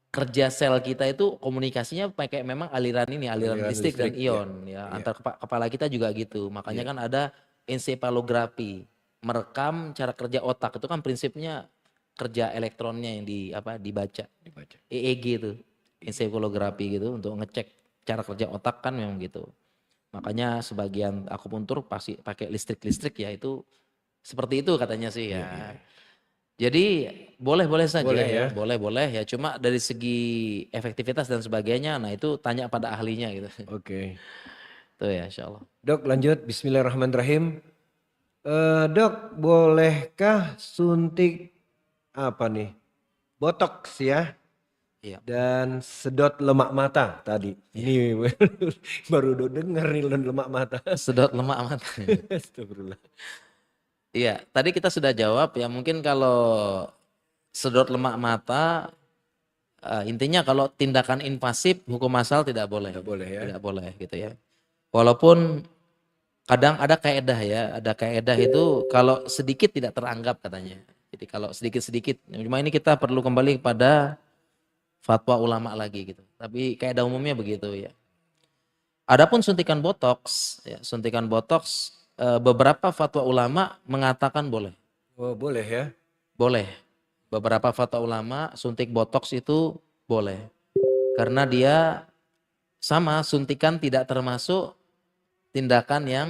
kerja sel kita itu komunikasinya pakai memang aliran ini, aliran Aliran listrik dan ya. ion ya. Iya, Antar kepala kita juga gitu. Makanya iya. kan ada ensefalografi, merekam cara kerja otak. Itu kan prinsipnya kerja elektronnya yang dibaca. Dibaca. EEG itu, ensefalografi gitu untuk ngecek cara kerja otak kan memang gitu. Makanya sebagian akupuntur pasti pakai listrik-listrik ya itu seperti itu katanya sih Iya, ya. iya. Jadi boleh-boleh saja Boleh ya, ya. boleh-boleh ya. Cuma dari segi efektivitas dan sebagainya, nah itu tanya pada ahlinya gitu. Oke. Tuh ya, insya Allah. Dok lanjut, Bismillahirrahmanirrahim. Dok, bolehkah suntik apa nih? Botox ya Iya. dan sedot lemak mata tadi. Ini baru dengar nih lemak mata. Sedot lemak mata. Astagfirullah. Iya, tadi kita sudah jawab ya. Mungkin kalau sedot lemak mata, intinya kalau tindakan invasif hukum asal tidak boleh. Tidak boleh ya. Tidak boleh gitu ya. Walaupun kadang ada kaedah ya, ada kaedah itu kalau sedikit tidak teranggap katanya. Jadi kalau sedikit-sedikit, cuma ini kita perlu kembali kepada fatwa ulama lagi gitu. Tapi kaedah umumnya begitu ya. Adapun suntikan botox, ya, suntikan botox beberapa fatwa ulama mengatakan boleh. Oh, boleh ya. Boleh. Beberapa fatwa ulama suntik botox itu boleh. Karena dia sama suntikan tidak termasuk tindakan yang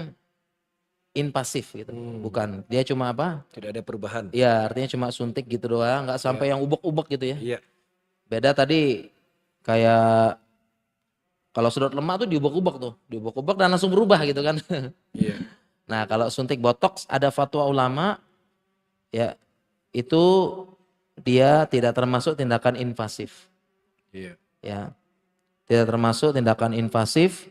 invasif gitu. Bukan. Dia cuma apa? Tidak ada perubahan. Ya artinya cuma suntik gitu doang, nggak sampai yang ubek-ubek gitu ya. Iya. Beda tadi kayak kalau sedot lemak tuh diubek-ubek tuh, diubek-ubek dan langsung berubah gitu kan. Iya. Nah kalau suntik botox ada fatwa ulama ya itu dia tidak termasuk tindakan invasif. Iya. Ya, tidak termasuk tindakan invasif.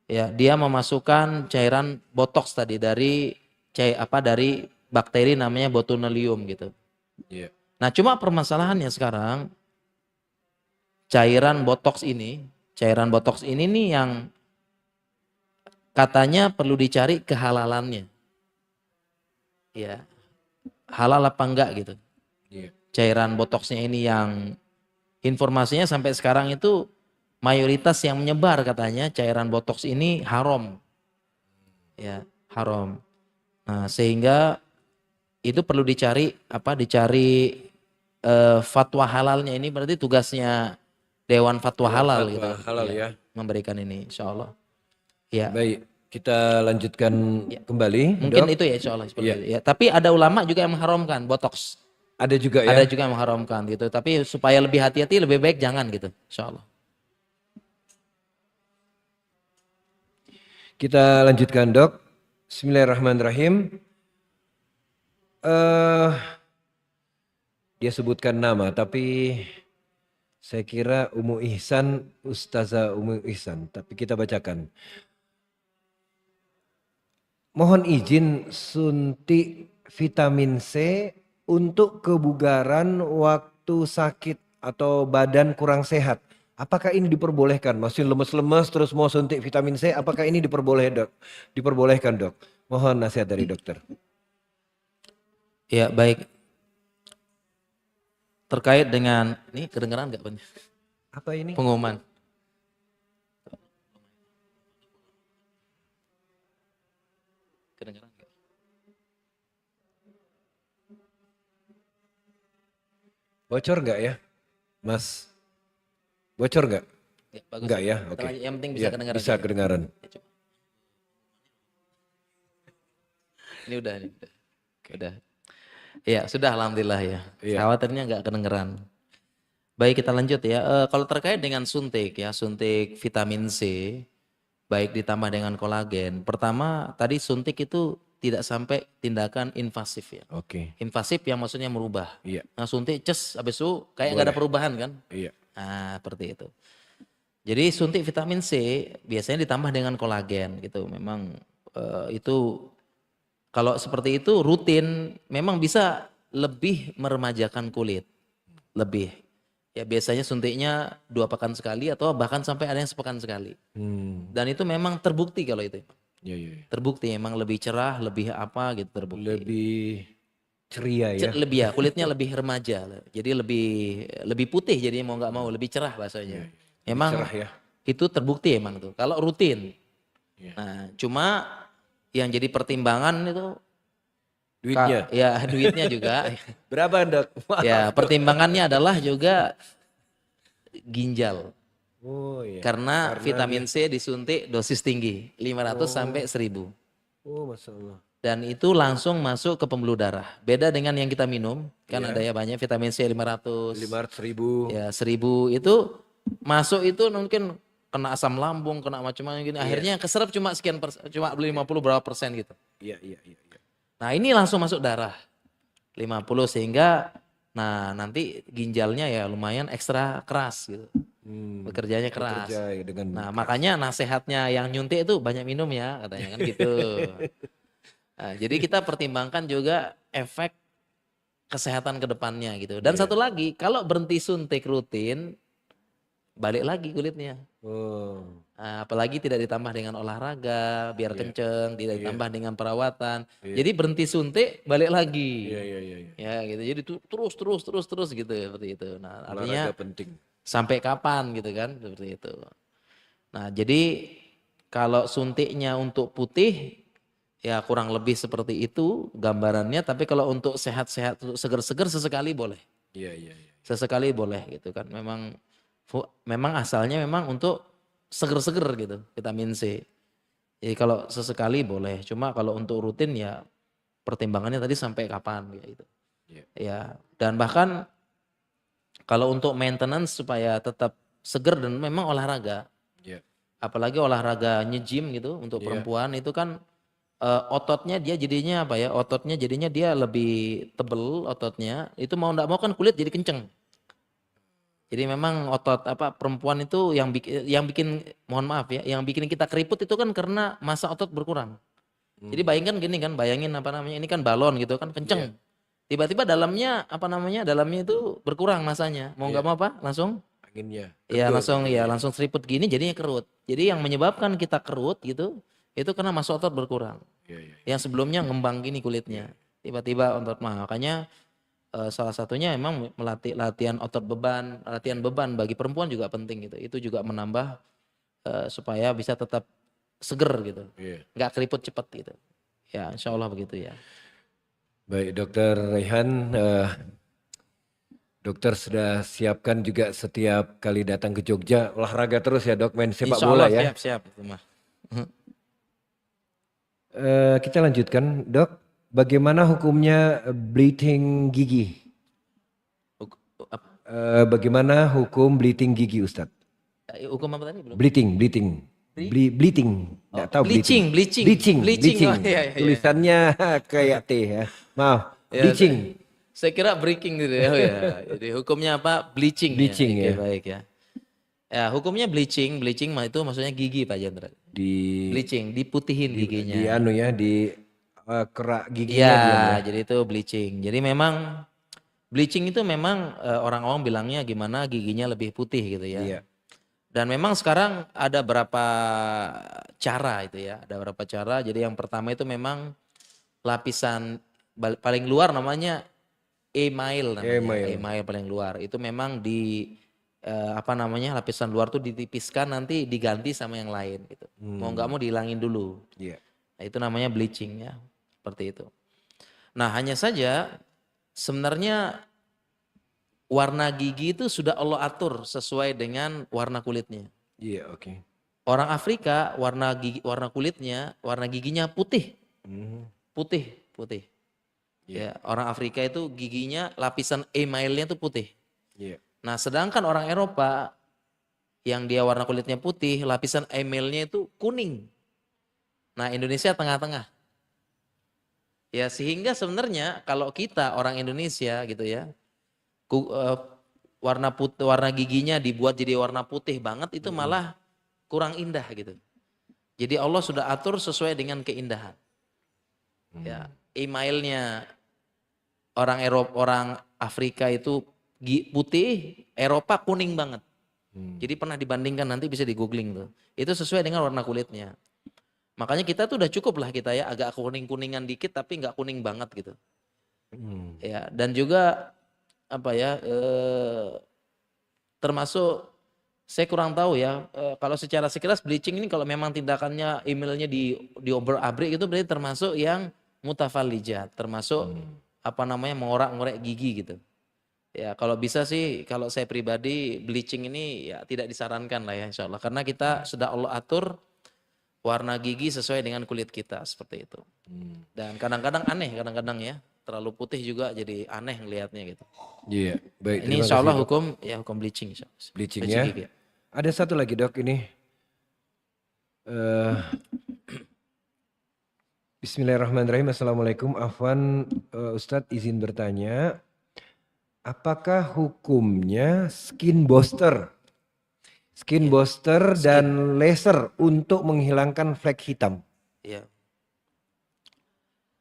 Ya, dia memasukkan cairan botox tadi dari dari bakteri namanya Botulinum gitu. Iya. Nah, cuma permasalahannya sekarang cairan botox ini nih yang katanya perlu dicari kehalalannya. Ya, halal apa enggak gitu. Iya. Cairan botoxnya ini yang informasinya sampai sekarang itu mayoritas yang menyebar katanya cairan botox ini haram. Ya, haram. Nah, sehingga itu perlu dicari fatwa halalnya. Ini berarti tugasnya Dewan Fatwa Dewan Halal Fatwa gitu. Halal ya. Memberikan ini insyaallah. Ya. Baik, kita lanjutkan Ya. kembali, Mungkin Dok. itu ya insyaallah seperti Iya. itu. Ya, tapi ada ulama juga yang mengharamkan botox. Ada juga ya. Ada juga yang mengharamkan gitu. Tapi supaya lebih hati-hati lebih baik jangan gitu insyaallah. Kita lanjutkan, Dok. Bismillahirrahmanirrahim. eh Dia sebutkan nama, tapi saya kira Umu Ihsan, Ustazah Umu Ihsan. Tapi kita bacakan. Mohon izin suntik vitamin C untuk kebugaran waktu sakit atau badan kurang sehat. Apakah ini diperbolehkan? Masih lemes-lemes terus mau suntik vitamin C, apakah ini diperbolehkan, Dok? Mohon nasihat dari dokter. Ya, baik. Terkait dengan ini kedengeran enggak Bang? Apa ini? Pengumuman. Kedengeran enggak? Bocor nggak ya, Mas? Bocor nggak? Ya, bagus. Enggak ya, oke. Yang penting bisa Ya, kedengaran. bisa kedengaran. Ya, coba. Ini udah. Udah. Ya sudah alhamdulillah ya. Iya. Khawatirnya nggak kedengeran. Baik kita lanjut ya. Kalau terkait dengan suntik ya, suntik vitamin C, baik ditambah dengan kolagen. Pertama tadi suntik itu tidak sampai tindakan invasif ya. Oke. Invasif yang maksudnya merubah. Iya. Nah suntik habis itu kayak nggak ada perubahan kan. Iya. Nah seperti itu. Jadi suntik vitamin C biasanya ditambah dengan kolagen gitu. Memang itu kalau seperti itu rutin memang bisa lebih meremajakan kulit. Lebih. Ya biasanya suntiknya 2 pekan sekali atau bahkan sampai ada yang sepekan sekali. Dan itu memang terbukti kalau itu. Iya, iya. Terbukti memang lebih cerah, lebih apa gitu terbukti. Lebih ceria ya. Lebih ya, kulitnya lebih remaja. Jadi lebih putih jadi mau nggak mau lebih cerah bahasanya. Memang cerah ya. itu terbukti emang tuh. Kalau rutin. Iya. Nah, cuma yang jadi pertimbangan itu Duitnya. ya duitnya juga. Berapa, Dok? Ya, pertimbangannya adalah juga ginjal. Oh iya. Karena vitamin C disuntik dosis tinggi, 500 sampai 1000. Oh, Masya Allah. Dan itu langsung masuk ke pembuluh darah. Beda dengan yang kita minum, kan ada ya banyak vitamin C 500. 500.000. Ya 1000 itu masuk itu mungkin kena asam lambung, kena macam-macam gini. Akhirnya keserap cuma sekian cuma 50 berapa persen gitu. Iya, iya, iya. Nah ini langsung masuk darah 50 sehingga nah nanti ginjalnya ya lumayan ekstra keras gitu. Bekerjanya keras. Bekerja dengan Nah makanya nasihatnya yang nyuntik itu banyak minum ya katanya kan gitu. Nah, jadi kita pertimbangkan juga efek kesehatan ke depannya gitu. Dan satu lagi kalau berhenti suntik rutin balik lagi kulitnya. Oh. Nah, apalagi tidak ditambah dengan olahraga biar kenceng, tidak ditambah dengan perawatan. Jadi berhenti suntik balik lagi. Iya, iya, iya. Ya gitu. Jadi terus gitu seperti itu. Nah, artinya Olahraga penting. sampai kapan gitu kan seperti itu. Nah, jadi Kalau suntiknya untuk putih, ya kurang lebih seperti itu gambarannya. Tapi kalau untuk sehat-sehat, untuk seger-seger sesekali boleh. Iya, iya, iya. Sesekali boleh gitu kan. Memang asalnya memang untuk seger-seger gitu, vitamin C. Jadi kalau sesekali boleh. Cuma kalau untuk rutin ya pertimbangannya tadi sampai kapan gitu. Iya. Ya, dan bahkan kalau untuk maintenance supaya tetap seger dan memang olahraga. Iya. Apalagi olahraga nge-gym gitu untuk Iya. perempuan itu kan ototnya dia jadinya apa ya? Ototnya jadinya dia lebih tebel ototnya. Itu mau enggak mau kan kulit jadi kenceng. Jadi memang otot apa perempuan itu yang bikin mohon maaf ya, yang bikin kita keriput itu kan karena massa otot berkurang. Jadi bayangkan gini kan, bayangin apa namanya ini kan balon gitu kan Iya. kenceng. Tiba-tiba dalamnya apa namanya dalamnya itu berkurang masanya. Mau Iya. nggak mau apa? Langsung Anginnya ya kendor langsung gitu ya ya. langsung seriput gini jadinya kerut. Jadi yang menyebabkan kita kerut gitu itu karena massa otot berkurang. Iya, iya. Yang sebelumnya ngembang gini kulitnya. Tiba-tiba otot makanya salah satunya emang melatih latihan beban bagi perempuan juga penting gitu. Itu juga menambah supaya bisa tetap seger gitu. Iya. Nggak keriput cepat gitu. Ya insya Allah begitu ya. Baik, Dokter Rehan, dokter sudah siapkan juga setiap kali datang ke Jogja olahraga terus ya dok, main sepak Insya bola Allah ya. siap itu mah. Kita lanjutkan dok, bagaimana hukumnya bleaching gigi? Bagaimana hukum bleaching gigi Ustadz? Hukum apa tadi belum? Bleaching. Bleaching, nggak tahu Bleaching. bleaching. Oh iya. Tulisannya kayak T ya, maaf, Ya, bleaching. saya kira breaking gitu ya. Oh ya. Jadi hukumnya apa? Bleaching ya. Bleaching Oke, ya. baik ya. Ya, hukumnya bleaching mah itu maksudnya gigi Pak Jendra. Di Bleaching, diputihin giginya. di anu ya, di kerak giginya Iya, dia ya. jadi itu bleaching. Jadi memang bleaching itu memang orang-orang bilangnya gimana giginya lebih putih gitu ya. Iya. Dan memang sekarang ada berapa cara itu ya, ada berapa cara. Jadi yang pertama itu memang lapisan paling luar namanya email namanya, Email. email paling luar. Itu memang di apa namanya lapisan luar tuh ditipiskan nanti diganti sama yang lain gitu. Mau nggak mau dihilangin dulu. Iya. Nah, itu namanya bleaching ya, seperti itu. Nah hanya saja sebenarnya warna gigi itu sudah Allah atur sesuai dengan warna kulitnya. Iya, oke. Orang Afrika warna kulitnya, warna giginya putih, putih. Iya. Ya, orang Afrika itu giginya lapisan emailnya itu putih. Iya. Nah, sedangkan orang Eropa yang dia warna kulitnya putih, lapisan emailnya itu kuning. Nah, Indonesia tengah-tengah. Ya, sehingga sebenarnya kalau kita orang Indonesia gitu ya, warna giginya dibuat jadi warna putih banget itu malah kurang indah gitu. Jadi Allah sudah atur sesuai dengan keindahan. Ya, emailnya orang Eropa, orang Afrika itu putih, Eropa kuning banget. Jadi pernah dibandingkan nanti bisa di googling tuh. Itu sesuai dengan warna kulitnya. Makanya kita tuh udah cukup lah kita ya agak kuning-kuningan dikit tapi nggak kuning banget gitu. Ya, dan juga apa ya termasuk saya kurang tahu ya kalau secara sekilas bleaching ini kalau memang tindakannya emailnya diobrak-abrik itu berarti termasuk yang mutafalijat, termasuk apa namanya mengorak-ngorek gigi gitu. Ya kalau bisa sih kalau saya pribadi bleaching ini ya tidak disarankan lah ya insya Allah karena kita sudah Allah atur warna gigi sesuai dengan kulit kita seperti itu. Dan kadang-kadang aneh kadang-kadang ya terlalu putih juga jadi aneh ngelihatnya gitu. Iya, baik. Ini insya Allah hukum bleaching. Bleaching ya. gigi. Ada satu lagi dok ini. Bismillahirrahmanirrahim. Assalamualaikum. Afwan, Ustadz izin bertanya. Apakah hukumnya skin booster? Dan laser untuk menghilangkan flek hitam? Ya.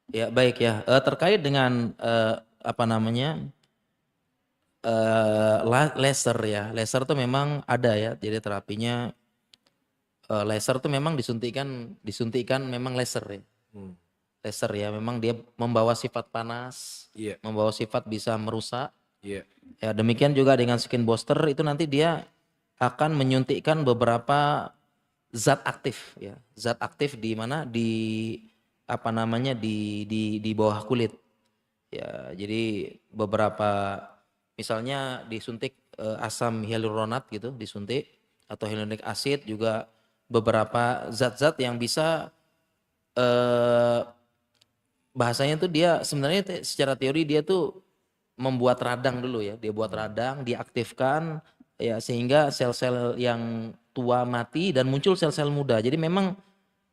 Ya baik ya. Terkait dengan apa namanya laser ya. Laser tuh memang ada ya. Jadi terapinya laser tuh memang disuntikan memang laser ya. Laser ya. Memang dia membawa sifat panas, membawa sifat bisa merusak. Ya demikian juga dengan skin booster itu nanti dia akan menyuntikkan beberapa zat aktif ya. Zat aktif di mana di apa namanya di bawah kulit. Ya, jadi beberapa misalnya disuntik asam hyaluronat gitu, disuntik atau hyaluronic acid juga beberapa zat-zat yang bisa eh, bahasanya tuh dia sebenarnya secara teori dia tuh membuat radang dulu ya, dia buat radang, diaktifkan ya sehingga sel-sel yang tua mati dan muncul sel-sel muda. Jadi memang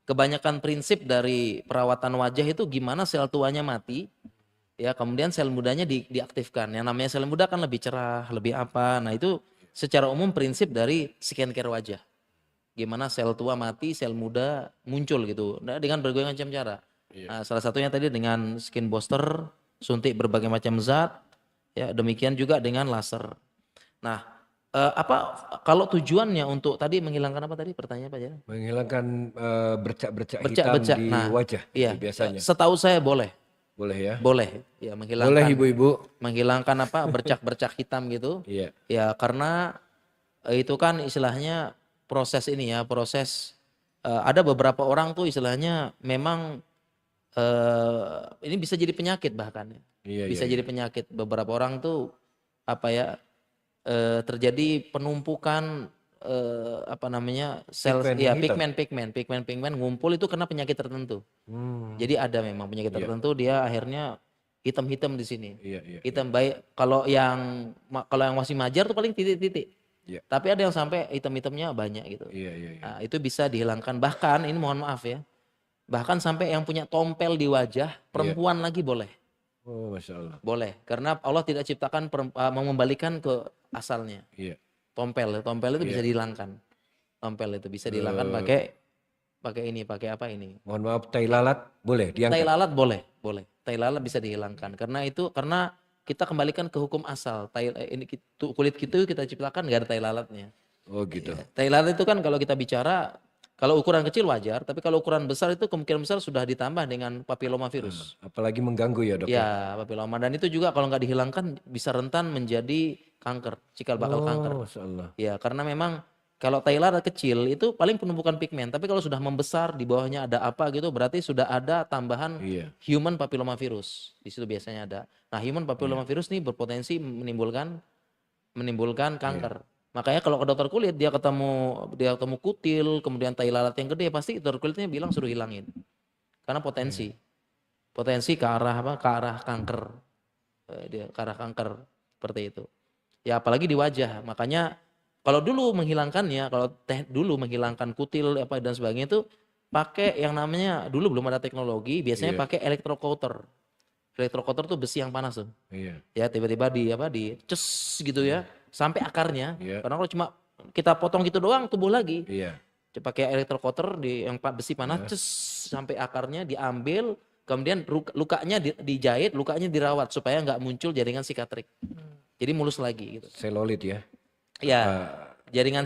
kebanyakan prinsip dari perawatan wajah itu gimana sel tuanya mati, ya kemudian sel mudanya diaktifkan. Yang namanya sel muda kan lebih cerah, lebih apa. Nah itu secara umum prinsip dari skincare wajah. Gimana sel tua mati, sel muda muncul gitu. Nah, dengan berbagai macam cara. Iya. Nah, salah satunya tadi dengan skin booster, suntik berbagai macam zat. Ya demikian juga dengan laser. Nah apa kalau tujuannya untuk tadi menghilangkan apa tadi pertanyaan Pak Jana? Menghilangkan bercak-bercak hitam Bercak-bercak. di Nah wajah itu iya biasanya. setahu saya boleh. Boleh ya? Boleh, ya Boleh menghilangkan ibu-ibu? menghilangkan apa bercak-bercak hitam gitu. Iya. Ya karena itu kan istilahnya proses ini ya, proses ada beberapa orang tuh istilahnya memang ini bisa jadi penyakit bahkan ya. Iya, iya, Bisa iya. jadi penyakit. Beberapa orang tuh apa ya terjadi penumpukan apa namanya sel Pigmen ya yang hitam. pigmen ngumpul itu karena penyakit tertentu. Hmm. Jadi ada memang penyakit Iya, tertentu dia akhirnya hitam-hitam di sini. iya, iya, iya. Hitam baik kalau yang masih majar tuh paling titik-titik. Iya, Tapi ada yang sampai hitam-hitamnya banyak gitu. iya, iya, iya. Nah, itu bisa dihilangkan. Bahkan ini mohon maaf ya. Bahkan sampai yang punya tompel di wajah Iya. perempuan lagi boleh. Oh, Masya Allah. Boleh. Karena Allah tidak ciptakan mengembalikan ke asalnya. Iya. Tompel itu bisa Iya. dihilangkan. Tompel itu bisa dihilangkan Eh, pakai pakai ini, pakai apa ini? mohon maaf, tai lalat boleh Tai diangkat? lalat boleh, boleh. Tai lalat bisa dihilangkan karena kita kembalikan ke hukum asal. Kulit kita ciptakan nggak ada tai lalatnya. Oh gitu. Ya. Tai lalat itu kan kalau kita bicara kalau ukuran kecil wajar, tapi kalau ukuran besar itu kemungkinan besar sudah ditambah dengan papiloma virus. Apalagi mengganggu ya dok ya? Ya, papiloma dan itu juga kalau nggak dihilangkan bisa rentan menjadi kanker, cikal bakal kanker. Oh, Masya Allah. Ya, karena memang kalau tai lalat kecil itu paling penumpukan pigmen, tapi kalau sudah membesar di bawahnya ada apa gitu berarti sudah ada tambahan Iya. human papilloma virus. Di situ biasanya ada. Nah, human papilloma virus ini berpotensi menimbulkan Iya. kanker. Makanya kalau ke dokter kulit dia ketemu kutil, kemudian tai lalat yang gede pasti dokter kulitnya bilang suruh hilangin. Karena potensi ke arah apa? Ke arah kanker. Dia ke arah kanker seperti itu. Ya apalagi di wajah. Makanya kalau dulu menghilangkannya, kalau dulu menghilangkan kutil apa dan sebagainya itu pakai yang namanya dulu belum ada teknologi, biasanya Iya. pakai electrocutter. Electrocutter tuh besi yang panas tuh. Iya. Ya tiba-tiba di ces gitu ya sampai akarnya. Iya. Karena kalau cuma kita potong gitu doang tumbuh lagi. Iya. Pakai electrocutter yang besi panas ces sampai akarnya diambil, kemudian lukanya dijahit, lukanya dirawat supaya nggak muncul jaringan sikatrik. Jadi mulus lagi gitu. Selolit ya? Ya, jaringan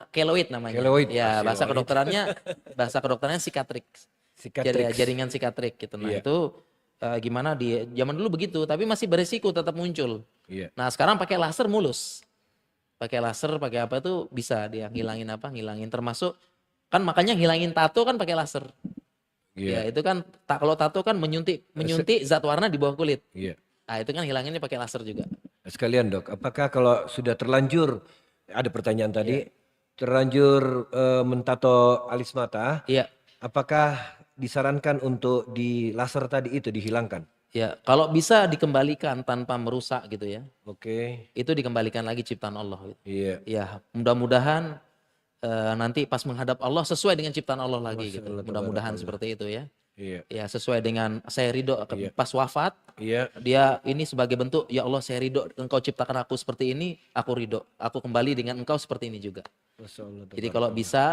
keloid namanya. Keloid. Ya, bahasa Keloid. kedokterannya sikatrik. Cicatrix. Jaringan sikatrik gitu. Nah, Iya. itu gimana di zaman dulu begitu, tapi masih beresiko tetap muncul. Iya. Nah, sekarang pakai laser mulus. Pakai laser, pakai apa itu bisa dia ngilangin apa? Ngilangin termasuk kan makanya ngilangin tato kan pakai laser. Ya, Iya. itu kan kalau tato kan menyuntik zat warna di bawah kulit. Iya. Nah, itu kan hilanginnya pakai laser juga. Sekalian dok, apakah kalau sudah terlanjur, ada pertanyaan tadi, Iya. terlanjur mentato alis mata, Iya. apakah disarankan untuk di laser tadi itu dihilangkan? Ya, kalau bisa dikembalikan tanpa merusak gitu ya. Oke. Itu dikembalikan lagi ciptaan Allah gitu. Iya. Ya, mudah-mudahan nanti pas menghadap Allah sesuai dengan ciptaan Allah lagi Masya gitu. Allah, Mudah-mudahan tabarakallah. seperti itu ya. Iya. Ya, sesuai dengan saya ridho Iya. pas wafat. Iya. Dia ini sebagai bentuk ya Allah saya ridho engkau ciptakan aku seperti ini, aku ridho. Aku kembali dengan engkau seperti ini juga. Masya Allah, Jadi kalau tabarakallah. bisa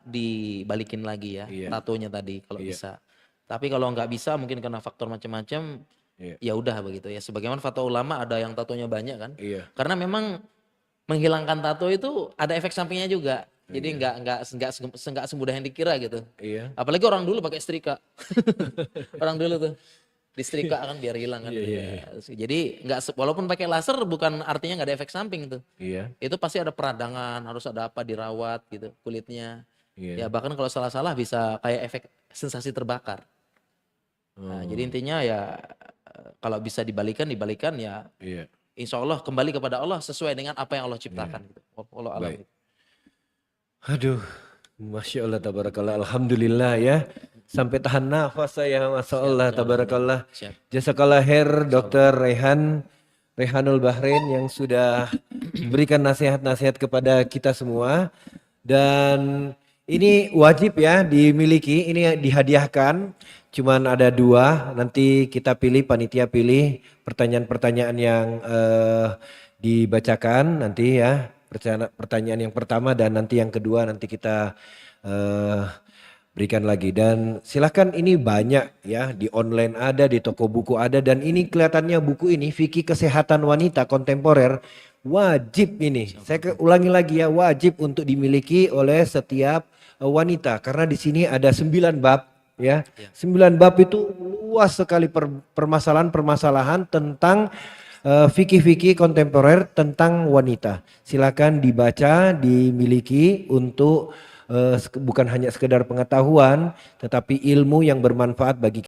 dibalikin lagi ya Iya. tatonya tadi kalau Iya. bisa. Tapi kalau nggak bisa mungkin karena faktor macam-macam Iya. ya udah begitu ya. Sebagaimana fatwa ulama ada yang tatonya banyak kan. Iya. Karena memang menghilangkan tato itu ada efek sampingnya juga. Jadi nggak semudah yang dikira gitu. Iya. Apalagi orang dulu pakai setrika. Orang dulu tuh disetrika kan biar hilang kan. Iya, iya, Ya. Jadi walaupun pakai laser bukan artinya nggak ada efek samping tuh. Iya. Itu pasti ada peradangan, harus ada apa dirawat gitu kulitnya. Ya bahkan kalau salah-salah bisa kayak efek sensasi terbakar. Nah, jadi intinya ya kalau bisa dibalikan ya Iya. insya Allah kembali kepada Allah sesuai dengan apa yang Allah ciptakan. Gitu. Wallahu a'lam. Baik. Aduh, Masya Allah, tabarakallah, alhamdulillah ya. Sampai tahan nafas saya, Masya Allah, tabarakallah. Siap. Jazakallah khair Dr. Rehanul Bahrain yang sudah memberikan nasihat-nasihat kepada kita semua. Dan ini wajib ya dimiliki, ini dihadiahkan. Cuman ada 2, nanti kita pilih, panitia pilih pertanyaan-pertanyaan yang dibacakan nanti ya. Pertanyaan yang pertama dan nanti yang kedua nanti kita berikan lagi. Dan silahkan, ini banyak ya, di online ada, di toko buku ada, dan ini kelihatannya buku ini Fikih Kesehatan Wanita Kontemporer wajib ini. Saya ulangi lagi ya, wajib untuk dimiliki oleh setiap wanita karena di sini ada 9 bab ya. 9 bab itu luas sekali permasalahan-permasalahan tentang fikih-fikih kontemporer tentang wanita. Silakan dibaca, dimiliki untuk bukan hanya sekedar pengetahuan tetapi ilmu yang bermanfaat bagi